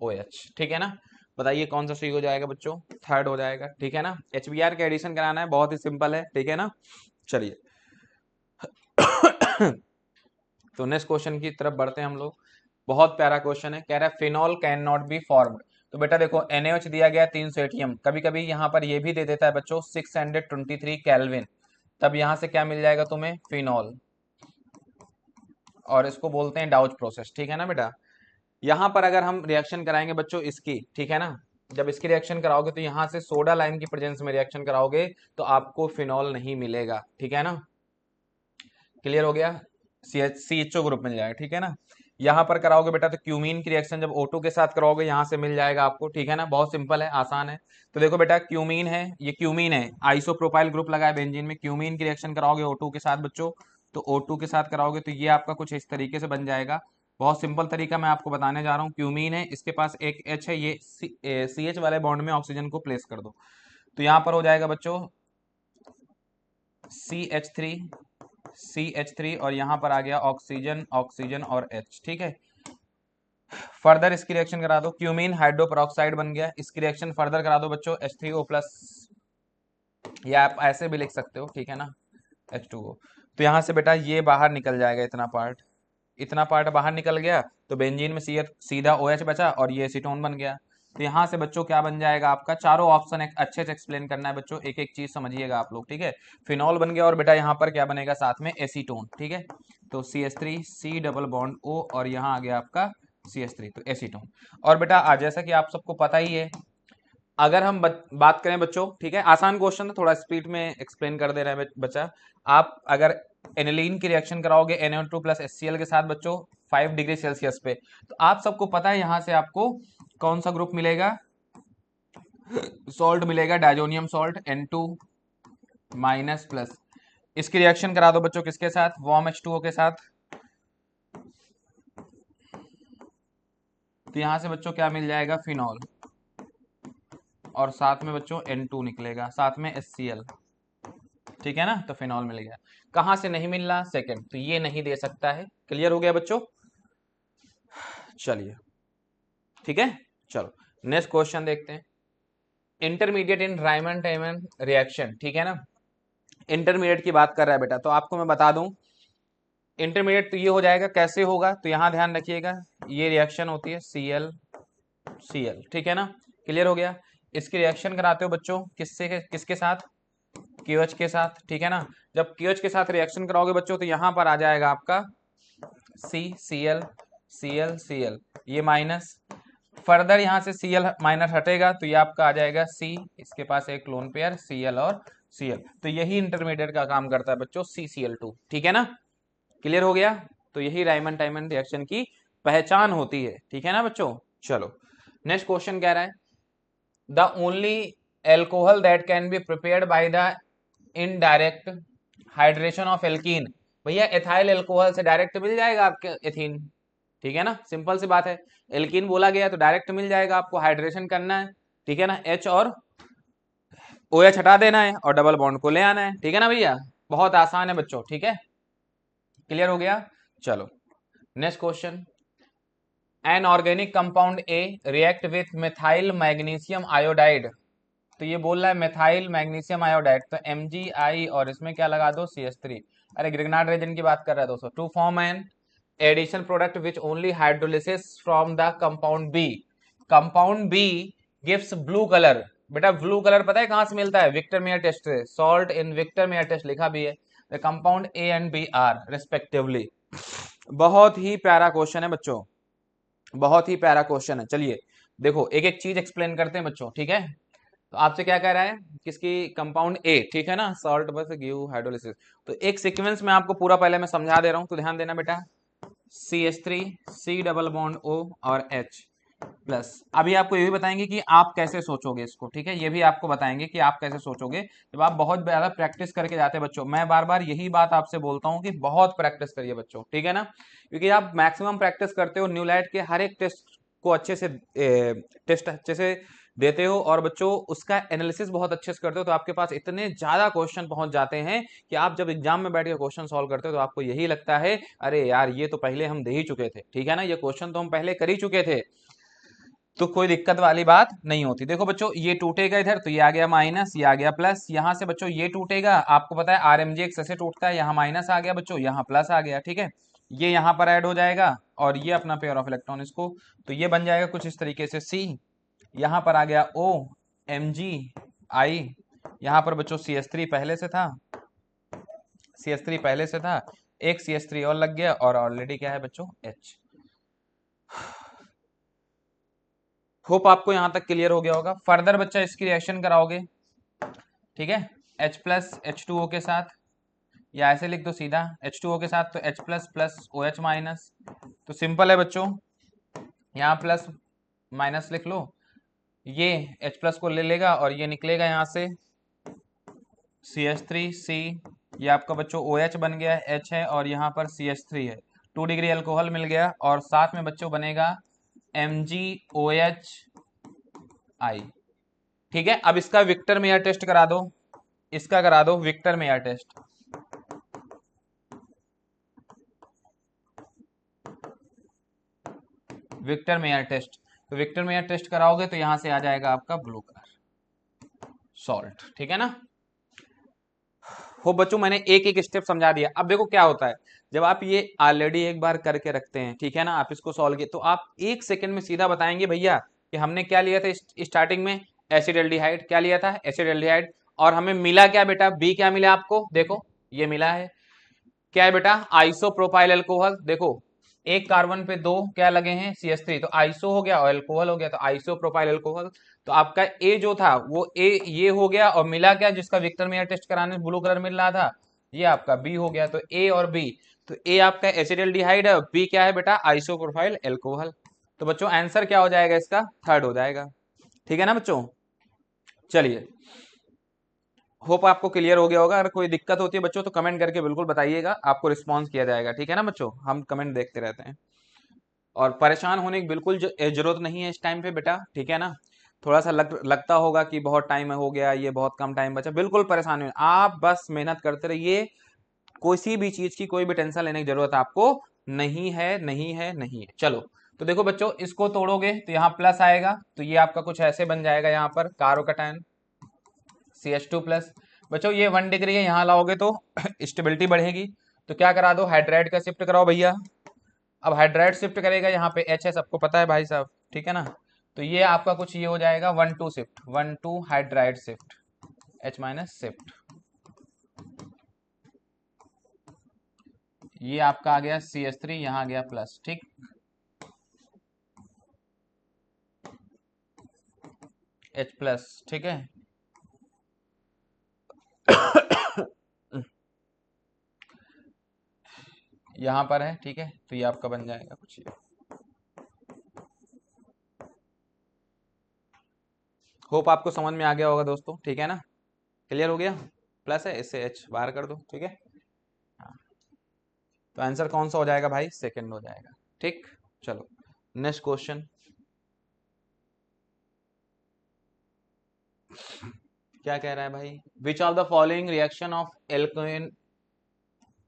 B: OH, ठीक है ना। बताइए कौन सा सही हो जाएगा बच्चों, थर्ड हो जाएगा, ठीक है ना। HBr का एडिशन कराना है, बहुत ही सिंपल है, ठीक है ना। चलिए तो नेक्स्ट क्वेश्चन की तरफ बढ़ते हैं हम लोग। बहुत प्यारा क्वेश्चन है, कह रहा है phenol can not be formed. तो बेटा देखो NaOH दिया गया 300 एटीएम, कभी कभी यहाँ पर ये भी दे देता है बच्चों 623 केल्विन, तब यहाँ से क्या मिल जाएगा तुम्हें, फिनॉल, और इसको बोलते हैं डाउच प्रोसेस, ठीक है ना बेटा। यहाँ पर अगर हम रिएक्शन कराएंगे बच्चों इसकी, ठीक है ना, जब इसकी रिएक्शन कराओगे तो यहाँ से सोडा लाइम की प्रेजेंस में रिएक्शन कराओगे तो आपको फिनॉल नहीं मिलेगा, ठीक है ना। क्लियर हो गया, CHO ग्रुप मिल जाएगा, ठीक है ना। यहाँ पर कराओगे बेटा तो क्यूमीन की रिएक्शन जब O2 के साथ कराओगे यहाँ से मिल जाएगा आपको, ठीक है ना। बहुत सिंपल है, आसान है। तो देखो बेटा क्यूमीन है, ये क्यूमीन है, आइसोप्रोपाइल ग्रुप लगा है बेंजीन में, क्यूमीन की रिएक्शन कराओगे O2 के साथ बच्चों, तो O2 के साथ कराओगे तो ये आपका कुछ इस तरीके से बन जाएगा। बहुत सिंपल तरीका मैं आपको बताने जा रहा हूँ। क्यूमीन है, इसके पास एक H है, ये CH वाले बॉन्ड में ऑक्सीजन को प्लेस कर दो, तो यहाँ पर हो जाएगा बच्चों CH3 और यहाँ पर आ गया ऑक्सीजन ऑक्सीजन और H, ठीक है। फर्दर इसकी रिएक्शन करा दो, क्यूमीन हाइड्रोपेरोक्साइड बन गया, इसकी रिएक्शन फर्दर करा दो बच्चों H3O+, या आप ऐसे भी लिख सकते हो, ठीक है ना, H2O। तो यहाँ से बेटा ये बाहर निकल जाएगा, इतना पार्ट बाहर निकल गया, तो बेंजीन में सीधा OH बचा और ये एसीटोन बन गया। तो यहाँ से बच्चों क्या बन जाएगा आपका, चारों ऑप्शन एक अच्छे से एक्सप्लेन करना है बच्चों, एक एक चीज समझिएगा आप लोग, ठीक है। फिनॉल बन गया और बेटा यहाँ पर क्या बनेगा साथ में, एसीटोन, ठीक है। तो CH3 C double bond O और यहाँ आ गया आपका CH3, तो एसीटोन। और बेटा आज जैसा कि आप सबको पता ही है, अगर हम बात करें बच्चों, ठीक है, आसान क्वेश्चन है, थोड़ा स्पीड में एक्सप्लेन कर दे रहे हैं बच्चा। आप अगर एनिलीन की रिएक्शन कराओगे NaO2 प्लस HCl के साथ बच्चों 5 डिग्री सेल्सियस पे, तो आप सबको पता है यहाँ से आपको कौन सा ग्रुप मिलेगा, सॉल्ट मिलेगा, डायजोनियम सॉल्ट N2- इसकी रिएक्शन करा दो बच्चों किसके साथ, वार्म H2O के साथ, तो यहां से बच्चों क्या मिल जाएगा, फिनॉल, और साथ में बच्चों N2 निकलेगा, साथ में HCl, ठीक है ना। तो फिनॉल मिल गया। कहां से नहीं मिल रहा, सेकंड, तो ये नहीं दे सकता है। क्लियर हो गया बच्चों, चलिए ठीक है। चलो नेक्स्ट क्वेश्चन देखते हैं। इंटरमीडिएट इन रायमंड टाइमन रिएक्शन, ठीक है ना, इंटरमीडिएट की बात कर रहा है बेटा, तो आपको मैं बता दूं इंटरमीडिएट तो ये हो जाएगा, कैसे होगा, तो यहां ध्यान रखिएगा, ये रिएक्शन होती है Cl, ठीक है ना। क्लियर हो गया। इसकी रिएक्शन कराते हो बच्चों किसके साथ, KOH के साथ, ठीक है ना। जब KOH के साथ रिएक्शन कराओगे बच्चों तो यहां पर आ जाएगा आपका Cl, ये माइनस, फर्दर यहां से Cl माइनस हटेगा तो ये आपका आ जाएगा C, इसके पास एक लोन पेयर Cl और Cl, तो यही इंटरमीडिएट का काम करता है बच्चों, CCl2, ठीक है ना। क्लियर हो गया। तो यही रायमंड टाइमन रिएक्शन की पहचान होती है, ठीक है ना बच्चों। चलो नेक्स्ट क्वेश्चन कह रहा है, the only alcohol that can be prepared by the indirect hydration of alkene. भैया एथाइल एल्कोहल से डायरेक्ट मिल जाएगा आपके एथीन, ठीक है ना, सिंपल सी बात है। एल्कीन बोला गया तो डायरेक्ट मिल जाएगा, आपको हाइड्रेशन करना है, ठीक है ना, H और OH हटा देना है और डबल बॉन्ड को ले आना है, ठीक है ना भैया, बहुत आसान है बच्चों, ठीक है। क्लियर हो गया। चलो next question, an organic compound A react with methyl magnesium iodide, तो ये बोल रहा है मिथाइल मैग्नीशियम आयोडाइड, तो MgI और इसमें क्या लगा दो CH3, अरे ग्रिग्नार्ड रेजन की बात कर रहा है दोस्तों, to form an addition product which only hydrolysis from the compound B gives blue colour. बेटा ब्लू कलर पता है कहां से मिलता है, विक्टर मेयर टेस्ट से, salt in Victor Meyer test लिखा भी है। The compound A and B are respectively. बहुत ही प्यारा क्वेश्चन है बच्चों, बहुत ही प्यारा क्वेश्चन है। चलिए देखो एक एक चीज एक्सप्लेन करते हैं बच्चों, ठीक है। तो आपसे क्या कह रहा है, किसकी, कंपाउंड ए, ठीक है ना, सॉल्ट बस गिव हाइड्रोलिसिस। तो एक सीक्वेंस में आपको पूरा पहले मैं समझा दे रहा हूं, तो ध्यान देना बेटा। CH3 C double bond O और H प्लस। अभी आपको ये भी बताएंगे कि आप कैसे सोचोगे इसको, ठीक है, ये भी आपको बताएंगे कि आप कैसे सोचोगे जब आप बहुत ज्यादा प्रैक्टिस करके जाते हैं बच्चों। मैं बार बार यही बात आपसे बोलता हूँ कि बहुत प्रैक्टिस करिए बच्चों, ठीक है ना, क्योंकि आप मैक्सिमम प्रैक्टिस करते हो, न्यूलाइट के हर एक टेस्ट को अच्छे से टेस्ट अच्छे से देते हो और बच्चों उसका एनालिसिस बहुत अच्छे से करते हो, तो आपके पास इतने ज्यादा क्वेश्चन पहुंच जाते हैं कि आप जब एग्जाम में बैठ के क्वेश्चन सॉल्व करते हो तो आपको यही लगता है अरे यार ये तो पहले हम दे ही चुके थे, ठीक है ना, ये क्वेश्चन तो हम पहले कर ही चुके थे, तो कोई दिक्कत वाली बात नहीं होती। देखो बच्चों ये टूटेगा इधर तो ये आ गया माइनस, ये आ गया प्लस, यहां से बच्चों ये टूटेगा, आपको पता है RMgx ऐसे टूटता है, यहाँ माइनस आ गया बच्चों, यहाँ प्लस आ गया, ठीक है, ये यहाँ पर ऐड हो जाएगा और ये अपना पेयर ऑफ इलेक्ट्रॉन इसको, तो ये बन जाएगा कुछ इस तरीके से C, यहाँ पर आ गया O Mg I, यहाँ पर बच्चों CH3 पहले से था, CH3 पहले से था, एक CH3 और लग गया और ऑलरेडी क्या है बच्चों H। होप आपको यहां तक क्लियर हो गया होगा। फर्दर बच्चा इसकी रिएक्शन कराओगे, ठीक है, H प्लस H2O के साथ, या ऐसे लिख दो सीधा H2O के साथ तो H plus plus OH minus, तो सिंपल है बच्चों, यहाँ प्लस माइनस लिख लो, ये H प्लस को ले लेगा और ये निकलेगा यहाँ से CH3C, ये आपका बच्चों OH बन गया, H है और यहाँ पर CH3 है, 2 डिग्री अल्कोहल मिल गया और साथ में बच्चों बनेगा MgOH I, ठीक है। अब इसका विक्टर मेयर टेस्ट करा दो, इसका करा दो Victor Meyer test, Victor Meyer test, तो विक्टर मेयर टेस्ट कराओगे तो यहां से आ जाएगा आपका ब्लू कलर सॉल्ट, ठीक है ना। हो बच्चों मैंने एक एक स्टेप समझा दिया। अब देखो क्या होता है, जब आप ये ऑलरेडी एक बार करके रखते हैं, ठीक है ना, आप इसको सॉल्व किए तो आप एक सेकंड में सीधा बताएंगे भैया कि हमने क्या लिया था स्टार्टिंग में, एसिडल्डिहाइड, क्या लिया था एसिडल्डिहाइड, और हमें मिला क्या बेटा, बी क्या मिला आपको, देखो ये मिला है, क्या है बेटा आइसोप्रोपाइल अल्कोहल, देखो एक कार्बन पे दो क्या लगे हैं CH3, तो आइसो हो गया और अल्कोहल हो गया, तो आइसोप्रोपाइल अल्कोहल, तो आपका ए जो था वो ए ये हो गया और मिला क्या जिसका विक्टर मेयर टेस्ट कराने ब्लू कलर मिल रहा था, ये आपका बी हो गया, तो ए और बी, तो ए आपका एसिडल्डिहाइड है, बी क्या है बेटा आइसोप्रोपाइल अल्कोहल, तो बच्चों आंसर क्या हो जाएगा इसका, थर्ड हो जाएगा, ठीक है ना बच्चों। चलिए होप आपको क्लियर हो गया होगा, अगर कोई दिक्कत होती है बच्चों तो कमेंट करके बिल्कुल बताइएगा, आपको रिस्पॉन्स किया जाएगा, ठीक है ना बच्चों, हम कमेंट देखते रहते हैं। और परेशान होने की बिल्कुल जरूरत नहीं है इस टाइम पे बेटा, ठीक है ना, थोड़ा सा लगता होगा कि बहुत टाइम हो गया, ये बहुत कम टाइम बचा, बिल्कुल परेशान नहीं, आप बस मेहनत करते रहिए, किसी भी चीज की कोई भी टेंशन लेने की जरूरत आपको नहीं है, नहीं है, नहीं है। चलो तो देखो बच्चों इसको तोड़ोगे तो यहाँ प्लस आएगा, तो ये आपका कुछ ऐसे बन जाएगा, यहाँ पर कार्बोकैटायन CH2 प्लस, बच्चों ये 1 डिग्री है, यहाँ लाओगे तो स्टेबिलिटी बढ़ेगी, तो क्या करा दो हाइड्राइड का शिफ्ट कराओ भैया। अब हाइड्राइड शिफ्ट करेगा, यहाँ पे H है सबको पता है भाई साहब, ठीक है ना, तो ये आपका कुछ ये हो जाएगा 1 2 shift, 1 2 hydride shift, H minus shift, ये आपका आ गया CH3, यहाँ आ गया प्लस, ठीक, H प्लस, ठीक है यहाँ पर है, ठीक है, तो ये आपका बन जाएगा कुछ ये। होप आपको समझ में आ गया होगा दोस्तों, ठीक है ना, क्लियर हो गया, प्लस है इससे H बाहर कर दो, ठीक है, हाँ। तो आंसर कौन सा हो जाएगा भाई, सेकंड हो जाएगा, ठीक। चलो नेक्स्ट क्वेश्चन, क्या कह रहा है भाई, which of the following reaction of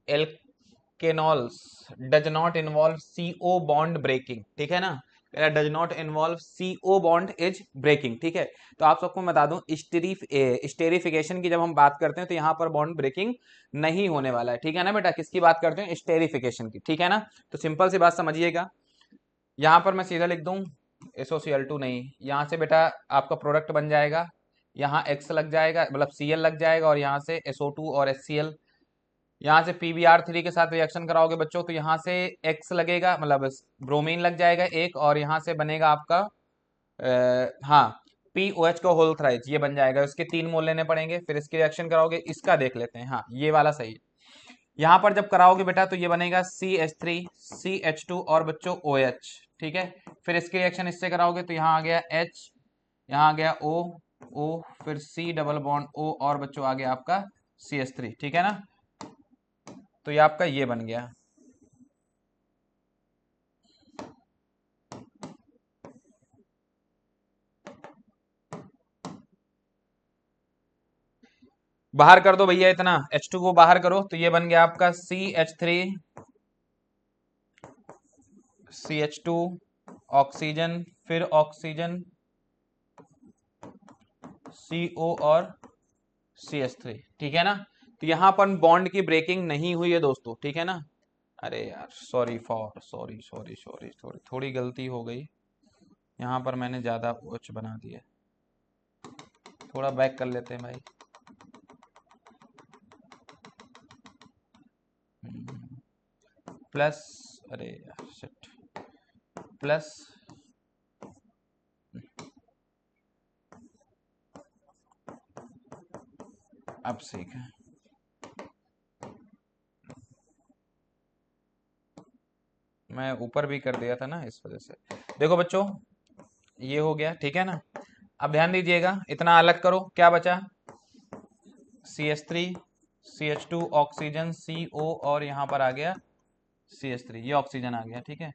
B: alkanols does not involve CO bond breaking, ठीक है ना, does not involve CO bond is breaking, ठीक है। तो आप सबको मैं बता दूं स्टेरिफिकेशन की जब हम बात करते हैं तो यहाँ पर बॉन्ड ब्रेकिंग नहीं होने वाला है, ठीक है ना बेटा, किसकी बात करते हैं स्टेरिफिकेशन की, ठीक है ना, तो सिंपल सी बात समझिएगा, यहाँ पर मैं सीधा लिख दूं SOCl2 नहीं, यहाँ से बेटा आपका प्रोडक्ट बन जाएगा, यहाँ X लग जाएगा मतलब Cl लग जाएगा और यहाँ से SO2 और HCl, यहाँ से PbR3 के साथ रिएक्शन कराओगे बच्चों तो यहाँ से X लगेगा, मतलब ब्रोमीन लग जाएगा एक, और यहाँ से बनेगा आपका हाँ POH का होल थ्राइज, ये बन जाएगा। इसके 3 मोल लेने पड़ेंगे, फिर इसकी रिएक्शन कराओगे। इसका देख लेते हैं, हाँ ये वाला सही है। यहाँ पर जब कराओगे बेटा तो ये बनेगा CH3 CH2 और बच्चों OH, ठीक है। फिर इसकी रिएक्शन इससे कराओगे तो यहाँ आ गया H, यहाँ आ गया O, फिर C डबल बॉन्ड O और बच्चों आ गया आपका CH3, ठीक है ना। तो ये आपका ये बन गया। बाहर कर दो भैया इतना, H2 को बाहर करो तो ये बन गया आपका CH3 CH2 ऑक्सीजन, फिर ऑक्सीजन CO और CH3, ठीक है ना। तो यहाँ पर बॉन्ड की ब्रेकिंग नहीं हुई है दोस्तों, ठीक है ना। अरे यार सॉरी, थोड़ी गलती हो गई। यहाँ पर मैंने ज़्यादा OH बना दिया, थोड़ा बैक कर लेते हैं भाई। प्लस, अरे यार शिट, प्लस अब सीख, मैं ऊपर भी कर दिया था ना इस वजह से। देखो बच्चों ये हो गया, ठीक है ना। अब ध्यान दीजिएगा, इतना अलग करो, क्या बचा CH3 CH2 ऑक्सीजन CO और यहाँ पर आ गया CH3, ये ऑक्सीजन आ गया, ठीक है।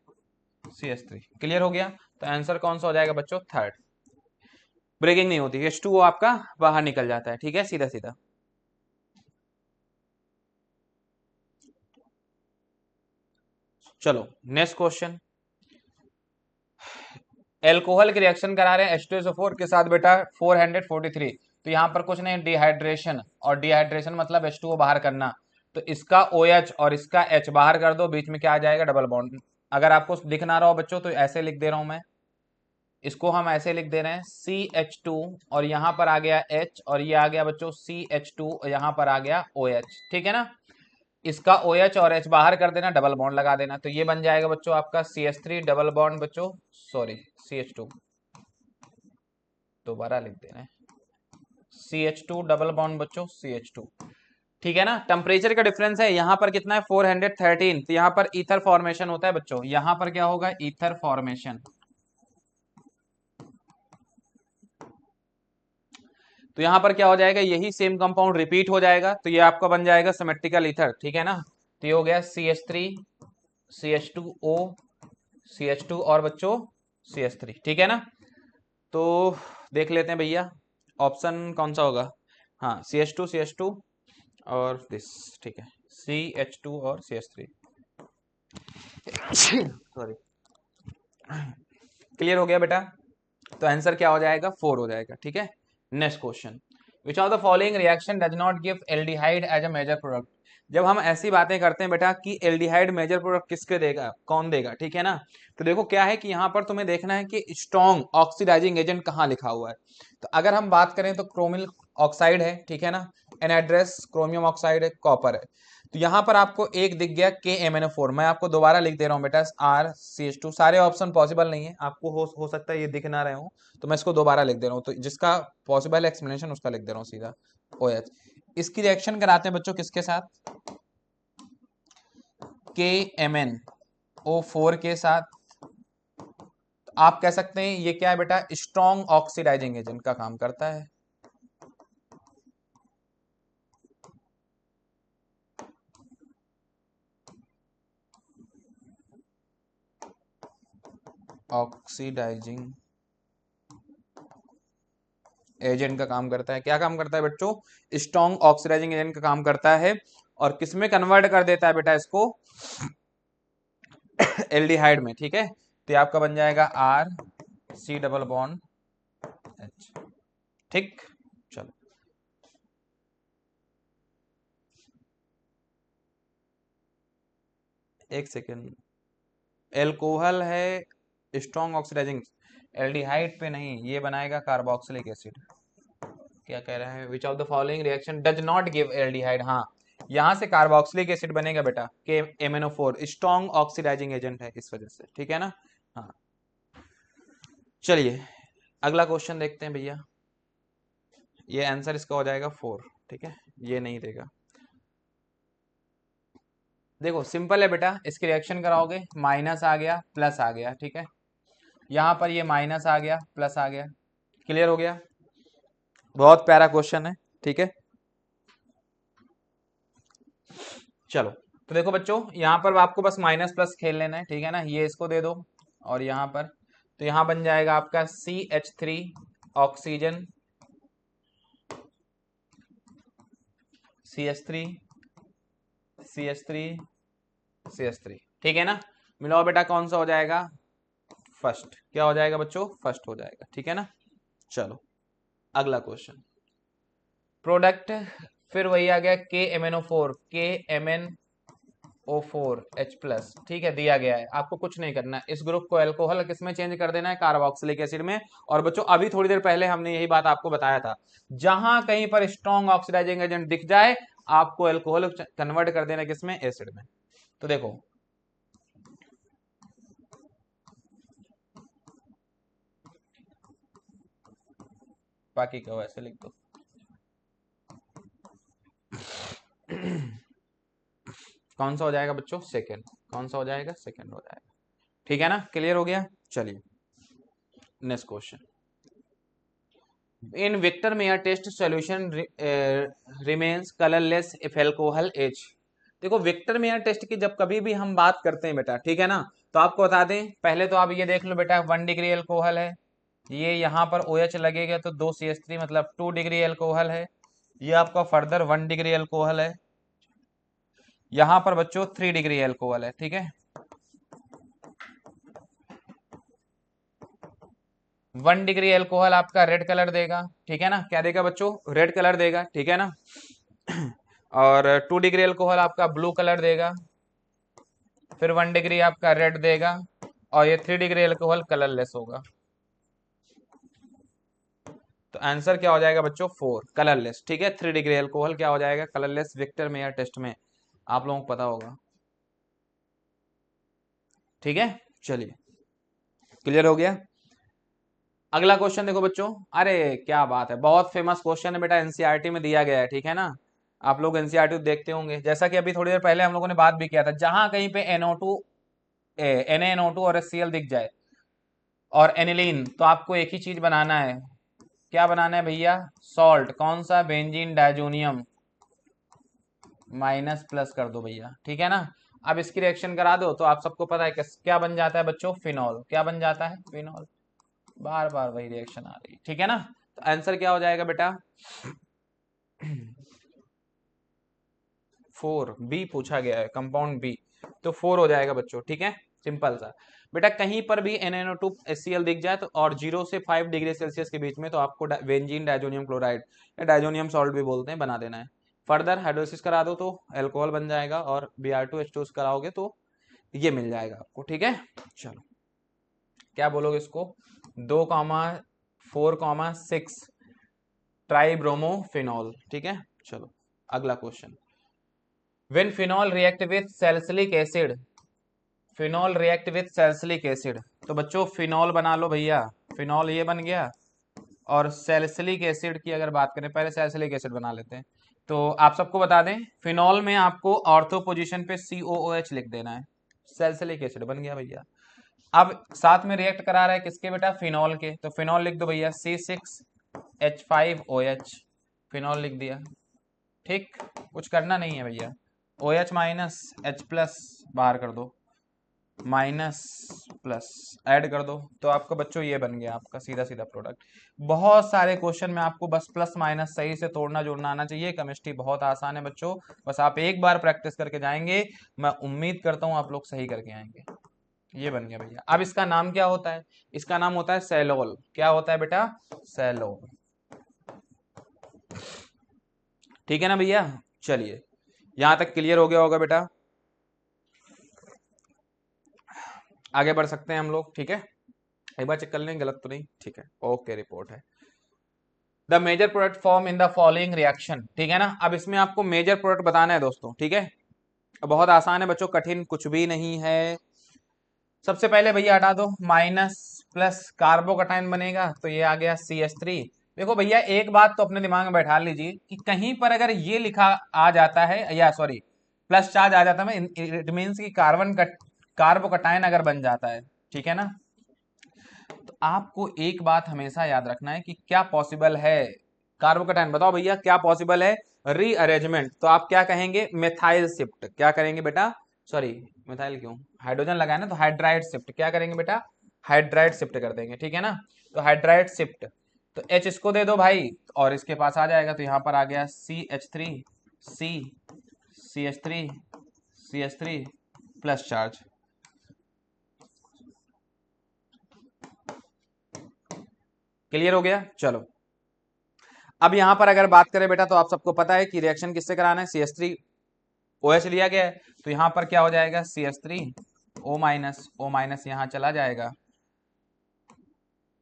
B: CH3 क्लियर हो गया। तो आंसर कौन सा हो जाएगा बच्चों, थर्ड। ब्रेकिंग नहीं होती, H2O आपका बाहर निकल जाता है, ठीक है, सीधा सीधा। चलो नेक्स्ट क्वेश्चन। एल्कोहल की रिएक्शन करा रहे हैं H2SO4 के साथ बेटा 443। तो यहाँ पर कुछ नहीं, डिहाइड्रेशन, और डिहाइड्रेशन मतलब H2O बाहर करना। तो इसका OH और इसका H बाहर कर दो, बीच में क्या आ जाएगा, डबल बॉन्ड। अगर आपको दिख ना रहा हो बच्चों तो ऐसे लिख दे रहा हूं मैं, इसको हम ऐसे लिख दे रहे हैं CH2 और यहाँ पर आ गया H, और ये आ गया बच्चों CH2 और यहाँ पर आ गया OH, ठीक है ना। इसका OH और H बाहर कर देना, डबल बॉन्ड लगा देना, तो ये बन जाएगा बच्चों आपका CH3 डबल बॉन्ड बच्चों, सॉरी CH2, दोबारा लिख दे रहे हैं CH2 डबल बॉन्ड बच्चों CH2, ठीक है ना। टेम्परेचर का डिफरेंस है, यहाँ पर कितना है 413, तो यहाँ पर ईथर फॉर्मेशन होता है बच्चों। यहाँ पर क्या होगा, ईथर फॉर्मेशन। तो यहाँ पर क्या हो जाएगा, यही सेम कंपाउंड रिपीट हो जाएगा, तो ये आपका बन जाएगा सिमेट्रिकल ईथर, ठीक है ना। तो ये हो गया CH3 CH2O CH2 और बच्चों CH3, ठीक है ना। तो देख लेते हैं भैया ऑप्शन कौन सा होगा। हाँ CH2 और दिस, ठीक है CH2 और CH3 सॉरी। क्लियर हो गया बेटा। तो आंसर क्या हो जाएगा, 4 हो जाएगा, ठीक है। Next question, which of the following reaction does not give aldehyde as a major product. जब हम ऐसी बातें करते हैं बेटा कि एल्डिहाइड मेजर प्रोडक्ट किसके देगा, कौन देगा, ठीक है ना। तो देखो क्या है कि यहाँ पर तुम्हें देखना है कि स्ट्रॉन्ग ऑक्सीडाइजिंग एजेंट कहाँ लिखा हुआ है। तो अगर हम बात करें तो क्रोमिल ऑक्साइड है, ठीक है ना, एनहाइड्रस क्रोमियम ऑक्साइड है, कॉपर है। तो यहाँ पर आपको एक दिख गया KMnO4, मैं आपको दोबारा लिख दे रहा हूँ बेटा RCH2। सारे ऑप्शन पॉसिबल नहीं है, आपको हो सकता है ये दिख ना रहे हो, तो मैं इसको दोबारा लिख दे रहा हूँ। तो जिसका पॉसिबल एक्सप्लेनेशन उसका लिख दे रहा हूँ सीधा OH। इसकी रिएक्शन कराते हैं बच्चों किसके साथ, KMnO4 के साथ। तो आप कह सकते हैं ये क्या है बेटा, स्ट्रॉन्ग ऑक्सीडाइजिंग एजेंट का काम करता है। ऑक्सीडाइजिंग एजेंट का काम करता है, क्या काम करता है बच्चों, स्ट्रॉन्ग ऑक्सीडाइजिंग एजेंट का काम करता है। और किसमें कन्वर्ट कर देता है बेटा इसको, एल्डिहाइड में, ठीक है। तो ये आपका बन जाएगा RC डबल बॉन्ड H, ठीक। चलो एक सेकेंड, एल्कोहल है स्ट्रॉन्ग ऑक्सीडाइजिंग, एल्डिहाइड पे नहीं, ये बनाएगा कार्बोक्सिलिक एसिड। क्या कह रहा है, विच of the following reaction does not give aldehyde, हाँ यहां से कार्बोक्सिलिक एसिड बनेगा बेटा के MnO4, स्ट्रॉन्ग ऑक्सीडाइजिंग एजेंट है इस वजह से, ठीक है ना। हाँ चलिए अगला क्वेश्चन देखते हैं भैया। ये आंसर इसका हो जाएगा 4, ठीक है, ये नहीं देगा। देखो सिंपल है बेटा, इसकी रिएक्शन कराओगे, माइनस आ गया प्लस आ गया, ठीक है, यहां पर ये माइनस आ गया प्लस आ गया, क्लियर हो गया। बहुत प्यारा क्वेश्चन है, ठीक है। चलो तो देखो बच्चों, यहाँ पर आपको बस माइनस प्लस खेल लेना है, ठीक है ना, ये इसको दे दो और यहाँ पर, तो यहाँ बन जाएगा आपका CH3 oxygen, CH3 CH3 CH3, ठीक है ना। मिलाओ बेटा, कौन सा हो जाएगा, फर्स्ट, क्या हो जाएगा बच्चों, फर्स्ट हो जाएगा, ठीक है ना। चलो अगला क्वेश्चन, प्रोडक्ट, फिर वही आ गया KMnO4, KMnO4H+, ठीक है, दिया गया है, आपको कुछ नहीं करना है, इस ग्रुप को अल्कोहल किसमें चेंज कर देना है, कार्बोक्सिलिक एसिड में। और बच्चों अभी थोड़ी देर पहले हमने यही बात आपको बताया था, जहां कहीं पर स्ट्रॉन्ग ऑक्सीडाइजिंग एजेंट दिख जाए आपको अल्कोहल कन्वर्ट कर देना किसमें, एसिड में। तो देखो बाकी का वैसे लिख दो। कौन सा हो जाएगा बच्चों, सेकेंड, कौन सा हो जाएगा, सेकेंड हो जाएगा, ठीक है ना, क्लियर हो गया। चलिए next question, in Victor Meyer test solution remains colourless if alcohol H. देखो विक्टर मेयर टेस्ट की जब कभी भी हम बात करते हैं बेटा, ठीक है ना, तो आपको बता दें, पहले तो आप ये देख लो बेटा, 1 डिग्री अल्कोहल है, ये यहाँ पर OH लगेगा तो 2 CH3 मतलब 2 डिग्री अल्कोहल है, ये आपका फर्दर 1 डिग्री अल्कोहल है, यहाँ पर बच्चों 3 डिग्री अल्कोहल है, ठीक है। 1 डिग्री अल्कोहल आपका रेड कलर देगा, ठीक है ना, क्या देगा बच्चों, रेड कलर देगा, ठीक है ना। और 2 डिग्री अल्कोहल आपका ब्लू कलर देगा, फिर 1 डिग्री आपका रेड देगा, और ये 3 डिग्री अल्कोहल कलरलेस होगा। तो आंसर क्या हो जाएगा बच्चों, 4 कलरलेस, ठीक है, 3 डिग्री अल्कोहल क्या हो जाएगा, कलरलेस, विक्टर मेयर टेस्ट में, आप लोगों को पता होगा, ठीक है। चलिए क्लियर हो गया। अगला क्वेश्चन देखो बच्चों, अरे क्या बात है, बहुत फेमस क्वेश्चन है बेटा, एनसीईआरटी में दिया गया है, ठीक है ना, आप लोग एनसीईआरटी देखते होंगे, जैसा कि अभी थोड़ी देर पहले हम लोगों ने बात भी किया था, जहां कहीं पे NO2 NaNO2 और HCl दिख जाए और एनिलीन, तो आपको एक ही चीज बनाना है, क्या बनाना है भैया, सॉल्ट, कौन सा, बेंजीन डायजोनियम, माइनस प्लस कर दो भैया, ठीक है ना। अब इसकी रिएक्शन करा दो तो आप सबको पता है क्या बन जाता है बच्चों, फिनॉल, क्या बन जाता है, फिनॉल, बार बार वही रिएक्शन आ रही है, ठीक है ना। तो आंसर क्या हो जाएगा बेटा, 4, बी पूछा गया है, कंपाउंड बी, तो 4 हो जाएगा बच्चों, ठीक है, सिंपल सा। बेटा कहीं पर भी NaNO2 HCl दिख जाए तो, और 0 से 5 डिग्री सेल्सियस के बीच में, तो आपको बेंजीन डायजोनियम क्लोराइड या डायजोनियम सॉल्ट भी बोलते हैं, बना देना है। फर्दर हाइड्रोलिसिस करा दो तो अल्कोहल बन जाएगा, और Br2H2 कराओगे तो ये मिल जाएगा आपको, ठीक है। चलो क्या बोलोगे इसको, 2,4,6 ट्राइब्रोमोफिनॉल, ठीक है। चलो अगला question, when phenol react with salicylic acid, phenol react with salicylic acid, तो बच्चों फिनॉल बना लो भैया, फिनॉल ये बन गया, और सैलिसिलिक एसिड की अगर बात करें, पहले सैलिसिलिक एसिड बना लेते हैं, तो आप सबको बता दें, फिनॉल में आपको ऑर्थो पोजीशन पे COOH लिख देना है, सैलिसिलिक एसिड बन गया भैया। अब साथ में रिएक्ट करा रहा है किसके बेटा, फिनॉल के, तो फिनॉल लिख दो भैया, C6H5OH, फिनॉल लिख दिया, ठीक, कुछ करना नहीं है भैया, OH माइनस H प्लस बाहर कर दो, माइनस प्लस ऐड कर दो, तो आपका बच्चों ये बन गया आपका सीधा सीधा प्रोडक्ट। बहुत सारे क्वेश्चन में आपको बस प्लस माइनस सही से तोड़ना जोड़ना आना चाहिए, केमिस्ट्री बहुत आसान है बच्चों, बस आप एक बार प्रैक्टिस करके जाएंगे, मैं उम्मीद करता हूँ आप लोग सही करके आएंगे। ये बन गया भैया। अब इसका नाम क्या होता है, इसका नाम होता है सेलोल, क्या होता है बेटा, सेलोल, ठीक है ना भैया। चलिए यहां तक क्लियर हो गया होगा बेटा, आगे बढ़ सकते हैं हम लोग, ठीक है, एक बार चेक कर लें गलत तो नहीं, ठीक है, ओके रिपोर्ट है। The major product form in the following reaction, ठीक है ना। अब इसमें आपको मेजर प्रोडक्ट बताना है दोस्तों, ठीक है। बहुत आसान है बच्चों, कठिन कुछ भी नहीं है। सबसे पहले भैया हटा दो, माइनस प्लस कार्बोकटाइन बनेगा, तो ये आ गया CH3। देखो भैया एक बात तो अपने दिमाग में बैठा लीजिए कि कहीं पर अगर ये लिखा आ जाता है, या सॉरी प्लस चार्ज आ जाता है, इट मीन्स कि कार्बोकटाइन अगर बन जाता है, ठीक है ना। तो आपको एक बात हमेशा याद रखना है कि क्या पॉसिबल है कार्बोकटाइन, बताओ भैया क्या पॉसिबल है। रीअरेंजमेंट, तो आप क्या कहेंगे, मेथाइल शिफ्ट, क्या करेंगे बेटा, सॉरी मिथाइल क्यों, हाइड्रोजन लगाया ना, तो हाइड्राइड शिफ्ट, क्या करेंगे बेटा, हाइड्राइड शिफ्ट कर देंगे, ठीक है ना। तो हाइड्राइड शिफ्ट, तो H इसको दे दो भाई, और इसके पास आ जाएगा, तो यहां पर आ गया CH3 C CH3 CH3 plus charge. Clear हो गया, चलो। अब यहां पर अगर बात करें बेटा, तो आप सबको पता है कि रिएक्शन किससे कराना है, CH3OH लिया गया है, तो यहां पर क्या हो जाएगा, CH3O माइनस, O माइनस यहां चला जाएगा,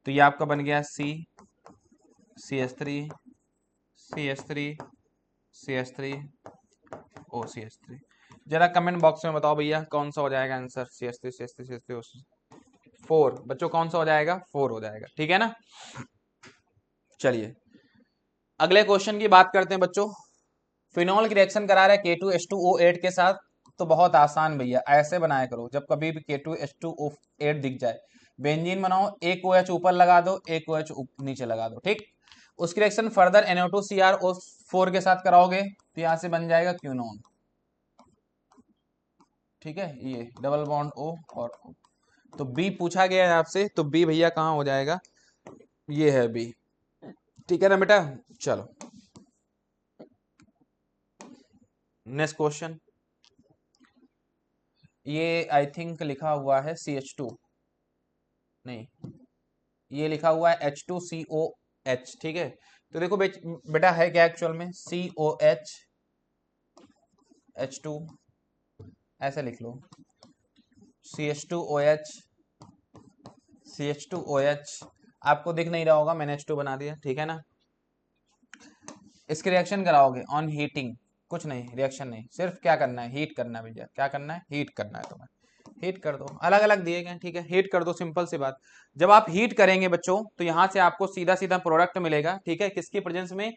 B: तो ये आपका बन गया CH3 CH3 CH3 जरा कमेंट बॉक्स में बताओ भैया कौन सा हो जाएगा आंसर, CH3 4 बच्चों, कौन सा हो जाएगा, 4 हो जाएगा, ठीक है ना। चलिए अगले क्वेश्चन की बात करते हैं बच्चों। फिनॉल की रिएक्शन करा रहा है K2H2O8 के साथ, तो बहुत आसान भैया, ऐसे बनाया करो, जब कभी भी K2H2O8 दिख जाए, बेंजीन बनाओ, एक OH ऊपर लगा दो, एक OH नीचे लगा दो, ठीक। उसकी रिएक्शन फर्दर NO2CrO4 के साथ कराओगे, तो यहां से बन जाएगा क्यूनोन, ठीक है, ये डबल बॉन्ड O और O। तो बी पूछा गया है आपसे, तो बी भैया कहाँ हो जाएगा, ये है बी, ठीक है ना बेटा। चलो नेक्स्ट क्वेश्चन, ये आई थिंक लिखा हुआ है CH2, नहीं ये लिखा हुआ है H2COH, ठीक है। तो देखो बेटा है क्या एक्चुअल में, COH H2, ऐसे लिख लो, CH2OH CH2OH, आपको दिख नहीं रहा होगा, मैंने H2 बना दिया, ठीक है ना। इसकी रिएक्शन कराओगे ऑन हीटिंग, कुछ नहीं रिएक्शन नहीं, सिर्फ क्या करना है, हीट करना है भैया, क्या करना है, हीट करना है तुम्हें, हीट कर दो, अलग अलग दिए गए, ठीक है, हीट कर दो, सिंपल सी बात। जब आप हीट करेंगे बच्चों, तो यहां से आपको सीधा सीधा प्रोडक्ट मिलेगा, ठीक है, किसकी प्रेजेंस में,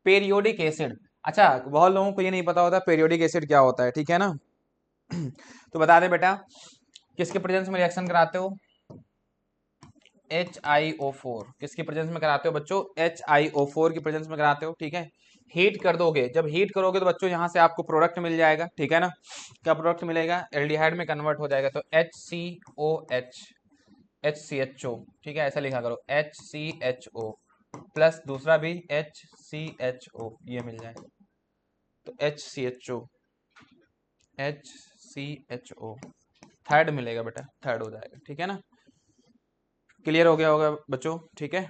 B: पेरियोडिक एसिड। अच्छा बहुत लोगों को ये नहीं पता होता पेरियोडिक एसिड क्या होता है, ठीक है ना। तो बता दे बेटा, किसके प्रेजेंस में रिएक्शन कराते हो, HiO4, किसकी प्रेजेंस में कराते हो बच्चों, HiO4 की प्रेजेंस में कराते हो, ठीक है। हीट कर दोगे, जब हीट करोगे तो बच्चों यहां से आपको प्रोडक्ट मिल जाएगा, ठीक है ना। क्या प्रोडक्ट मिलेगा, एल्डिहाइड में कन्वर्ट हो जाएगा, तो HCOH HCHO, ठीक है, ऐसा लिखा करो HCHO प्लस दूसरा भी HCHO, ये मिल जाएगा, तो HCHO थर्ड मिलेगा बेटा, थर्ड हो जाएगा, ठीक है ना। क्लियर हो गया होगा बच्चों, ठीक है।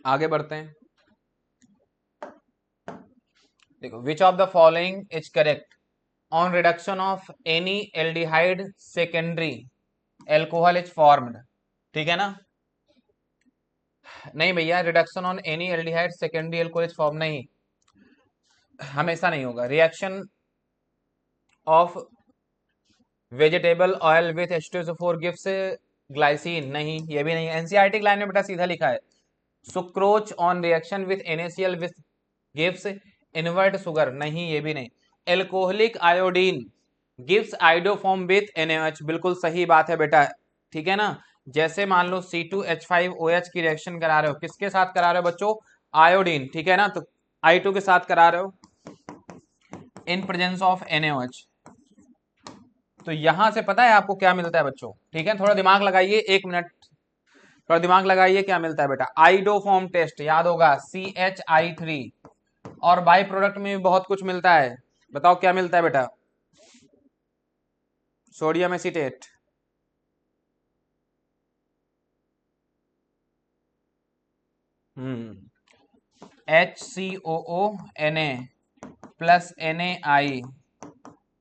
B: आगे बढ़ते हैं, देखो विच of the following is correct on reduction of any aldehyde secondary alcohol is formed, ठीक है ना। नहीं भैया, reduction on any aldehyde secondary alcohol is form नहीं, हमेशा नहीं होगा। Reaction of vegetable oil with H2SO4 gives glycine, नहीं ये भी नहीं, एनसीईआरटी लाइन में बेटा सीधा लिखा है, sucrose on reaction with NaCl with gives invert sugar, नहीं ये भी नहीं। Alcoholic iodine gives iodoform with NaOH, बिल्कुल सही बात है बेटा, ठीक है ना। जैसे मान लो C2H5OH की रिएक्शन करा रहे हो, किसके साथ करा रहे हो बच्चों, आयोडीन, ठीक है ना, तो I2 के साथ करा रहे हो इन प्रेजेंस ऑफ NaOH, तो यहां से पता है आपको क्या मिलता है बच्चों, ठीक है, थोड़ा दिमाग लगाइए, एक मिनट, थोड़ा दिमाग लगाइए, क्या मिलता है बेटा, आइडोफॉर्म टेस्ट याद होगा, CHI3, और बाई प्रोडक्ट में भी बहुत कुछ मिलता है, बताओ क्या मिलता है बेटा, sodium acetate, HCOO Na plus NaI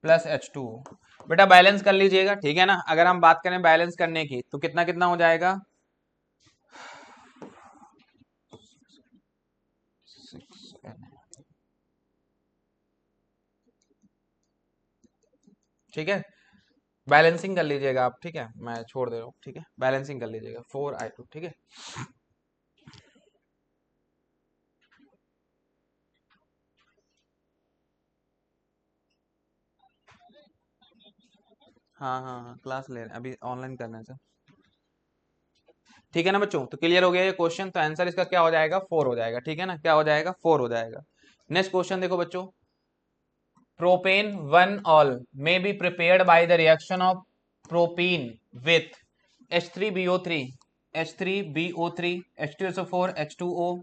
B: plus H2O। बेटा बैलेंस कर लीजिएगा, ठीक है ना। अगर हम बात करें बैलेंस करने की तो कितना कितना हो जाएगा, 6 ठीक है। बैलेंसिंग कर लीजिएगा आप, ठीक है, मैं छोड़ दे रहा हूँ, ठीक है, बैलेंसिंग कर लीजिएगा 4I2, ठीक है। हाँ हाँ हाँ, क्लास ले रहे हैं अभी, ऑनलाइन करना है सर, ठीक है ना बच्चों। तो क्लियर हो गया ये क्वेश्चन, तो आंसर इसका क्या हो जाएगा, 4 हो जाएगा, ठीक है ना, क्या हो जाएगा, 4 हो जाएगा। नेक्स्ट क्वेश्चन देखो बच्चों, propane 1-ol may be prepared by the reaction of propene with H3BO3, H3BO3, H2SO4, H2O,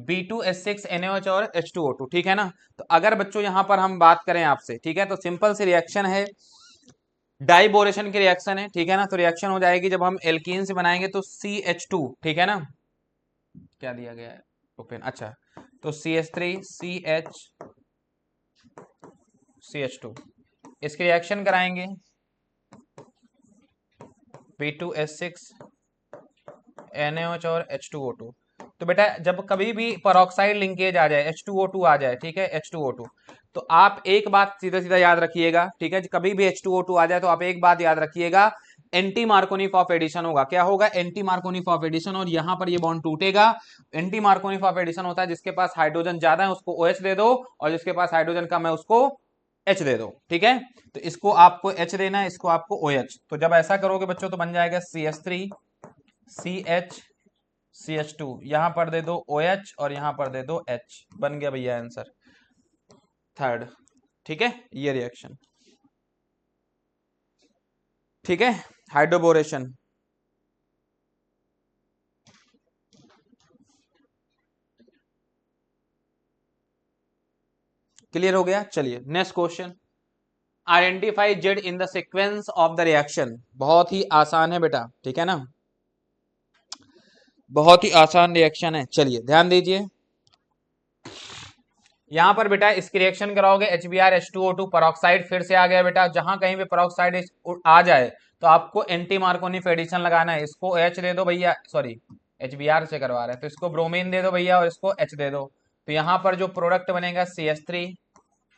B: B2S6NaOH और H2O2, ठीक है ना। तो अगर बच्चों यहां पर हम बात करें आपसे, ठीक है, तो सिंपल सी रिएक्शन है, डाइबोरेशन की रिएक्शन है, ठीक है ना। तो रिएक्शन हो जाएगी जब हम एल्कीन से बनाएंगे तो CH2, ठीक है ना, क्या दिया गया है, प्रोपेन, अच्छा, तो CH3CH CH2, इसकी रिएक्शन कराएंगे B2S6NaOH और H2O2। तो बेटा जब कभी भी पेरोक्साइड लिंकेज आ जाए, H2O2 आ जाए, ठीक है, H2O2, तो आप एक बात सीधा सीधा याद रखिएगा, ठीक है, कभी भी H2O2 आ जाए तो आप एक बात याद रखिएगा, एंटी मार्कोनिफ ऑफ एडिशन होगा। क्या होगा, एंटी मार्कोनिफ ऑफ एडिशन, और यहां पर ये बॉन्ड टूटेगा। एंटी मार्कोनिफ ऑफ एडिशन होता है जिसके पास हाइड्रोजन ज्यादा है उसको OH दे दो, और जिसके पास हाइड्रोजन कम है उसको H दे दो, ठीक है। तो इसको आपको H देना है, इसको आपको OH। तो जब ऐसा करोगे बच्चों तो बन जाएगा CH3 CH CH2, यहां पर दे दो OH और यहां पर दे दो H, बन गया भैया आंसर थर्ड, ठीक है, ये रिएक्शन, ठीक है, हाइड्रोबोरेशन। क्लियर हो गया, चलिए next question, identify Z in the sequence of the reaction. बहुत ही आसान है बेटा, ठीक है ना, बहुत ही आसान रिएक्शन है, चलिए ध्यान दीजिए। यहां पर बेटा इसकी रिएक्शन कराओगे HBr H2O2 पेरोक्साइड, फिर से आ गया बेटा, जहां कहीं भी पेरोक्साइड आ जाए तो आपको एंटी मार्कोनिफ एडिशन लगाना है। इसको H दे दो भैया, सॉरी HBr से करवा रहे हैं, तो इसको ब्रोमीन दे दो भैया और इसको H दे दो। तो यहां पर जो प्रोडक्ट बनेगा CH3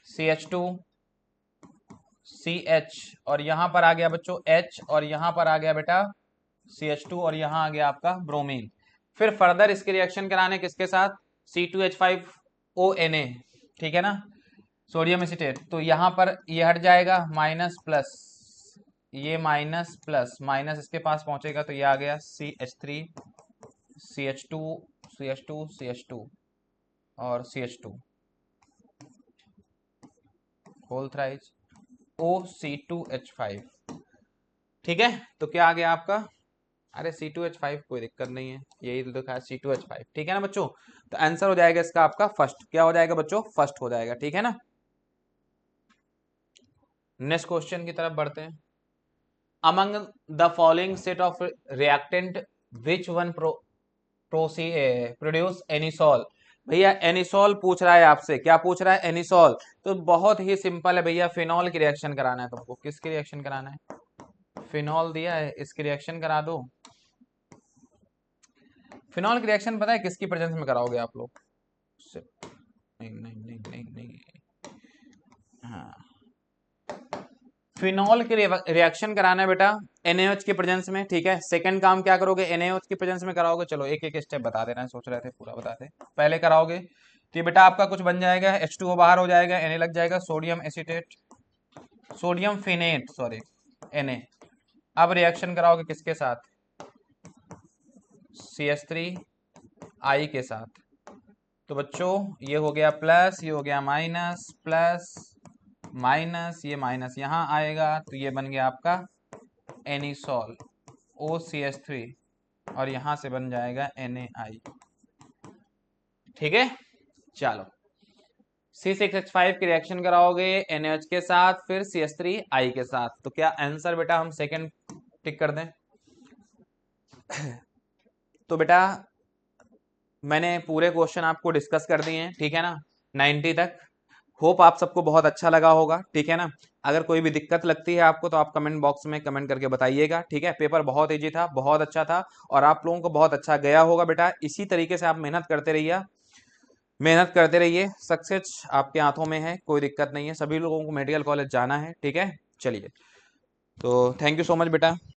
B: CH2 CH, और यहां पर आ गया बच्चों H, और यहां पर आ गया बेटा CH2, और यहां आ गया आपका ब्रोमीन। फिर फर्दर इसके रिएक्शन कराने किसके साथ, C2H5ONa, ठीक है ना, सोडियम एसीटेट। तो यहां पर ये हट जाएगा माइनस प्लस, ये माइनस प्लस माइनस इसके पास पहुंचेगा, तो ये आ गया CH3 CH2 CH2 CH2 और CH2 होल थ्राइज OC2H5, ठीक है। तो क्या आ गया आपका, अरे C2H5 कोई दिक्कत नहीं है, यही तो लिखा है C2H5, ठीक है ना बच्चों। तो आंसर हो जाएगा इसका आपका फर्स्ट, क्या हो जाएगा बच्चों, फर्स्ट हो जाएगा, ठीक है ना। नेक्स्ट क्वेश्चन की तरफ बढ़ते हैं, among the following set of reactant which one produce anisole. भैया एनिसॉल पूछ रहा है आपसे, क्या पूछ रहा है, एनिसॉल। तो बहुत ही सिंपल है भैया, फिनॉल की रिएक्शन कराना है तुमको, किसकी रिएक्शन कराना है, फिनॉल दिया है, इसकी रिएक्शन करा दो। फिनॉल की रिएक्शन पता है किसकी प्रेजेंस में कराओगे आप लोग, नहीं नहीं नहीं नहीं नहीं, हाँ, फिनॉल की रिएक्शन कराना है बेटा NaOH की प्रेजेंस में, ठीक है। सेकंड काम क्या करोगे, NaOH की प्रेजेंस में कराओगे, चलो एक एक स्टेप बता दे रहे हैं, सोच रहे थे पूरा बताते, पहले कराओगे तो ये बेटा आपका कुछ बन जाएगा, H2O बाहर हो जाएगा, Na लग जाएगा, sodium acetate, sodium phenate, sorry Na। अब रिएक्शन कराओगे किसके साथ, CH3I के साथ। तो बच्चों ये हो गया प्लस, ये हो गया माइनस, प्लस माइनस, ये माइनस यहां आएगा, तो ये बन गया आपका एनिसॉल OCH3, और यहां से बन जाएगा NaI, ठीक है। चलो C6H5 की रिएक्शन कराओगे NaOH के साथ, फिर CH3I के साथ, तो क्या आंसर बेटा हम सेकंड टिक कर दें। तो बेटा मैंने पूरे क्वेश्चन आपको डिस्कस कर दिए हैं, ठीक है ना, 90 तक। होप आप सबको बहुत अच्छा लगा होगा, ठीक है ना। अगर कोई भी दिक्कत लगती है आपको तो आप कमेंट बॉक्स में कमेंट करके बताइएगा, ठीक है। पेपर बहुत इजी था, बहुत अच्छा था और आप लोगों को बहुत अच्छा गया होगा बेटा। इसी तरीके से आप मेहनत करते रहिए, मेहनत करते रहिए, सक्सेस आपके हाथों में है, कोई दिक्कत नहीं है। सभी लोगों को मेडिकल कॉलेज जाना है, ठीक है। चलिए, तो थैंक यू सो मच बेटा।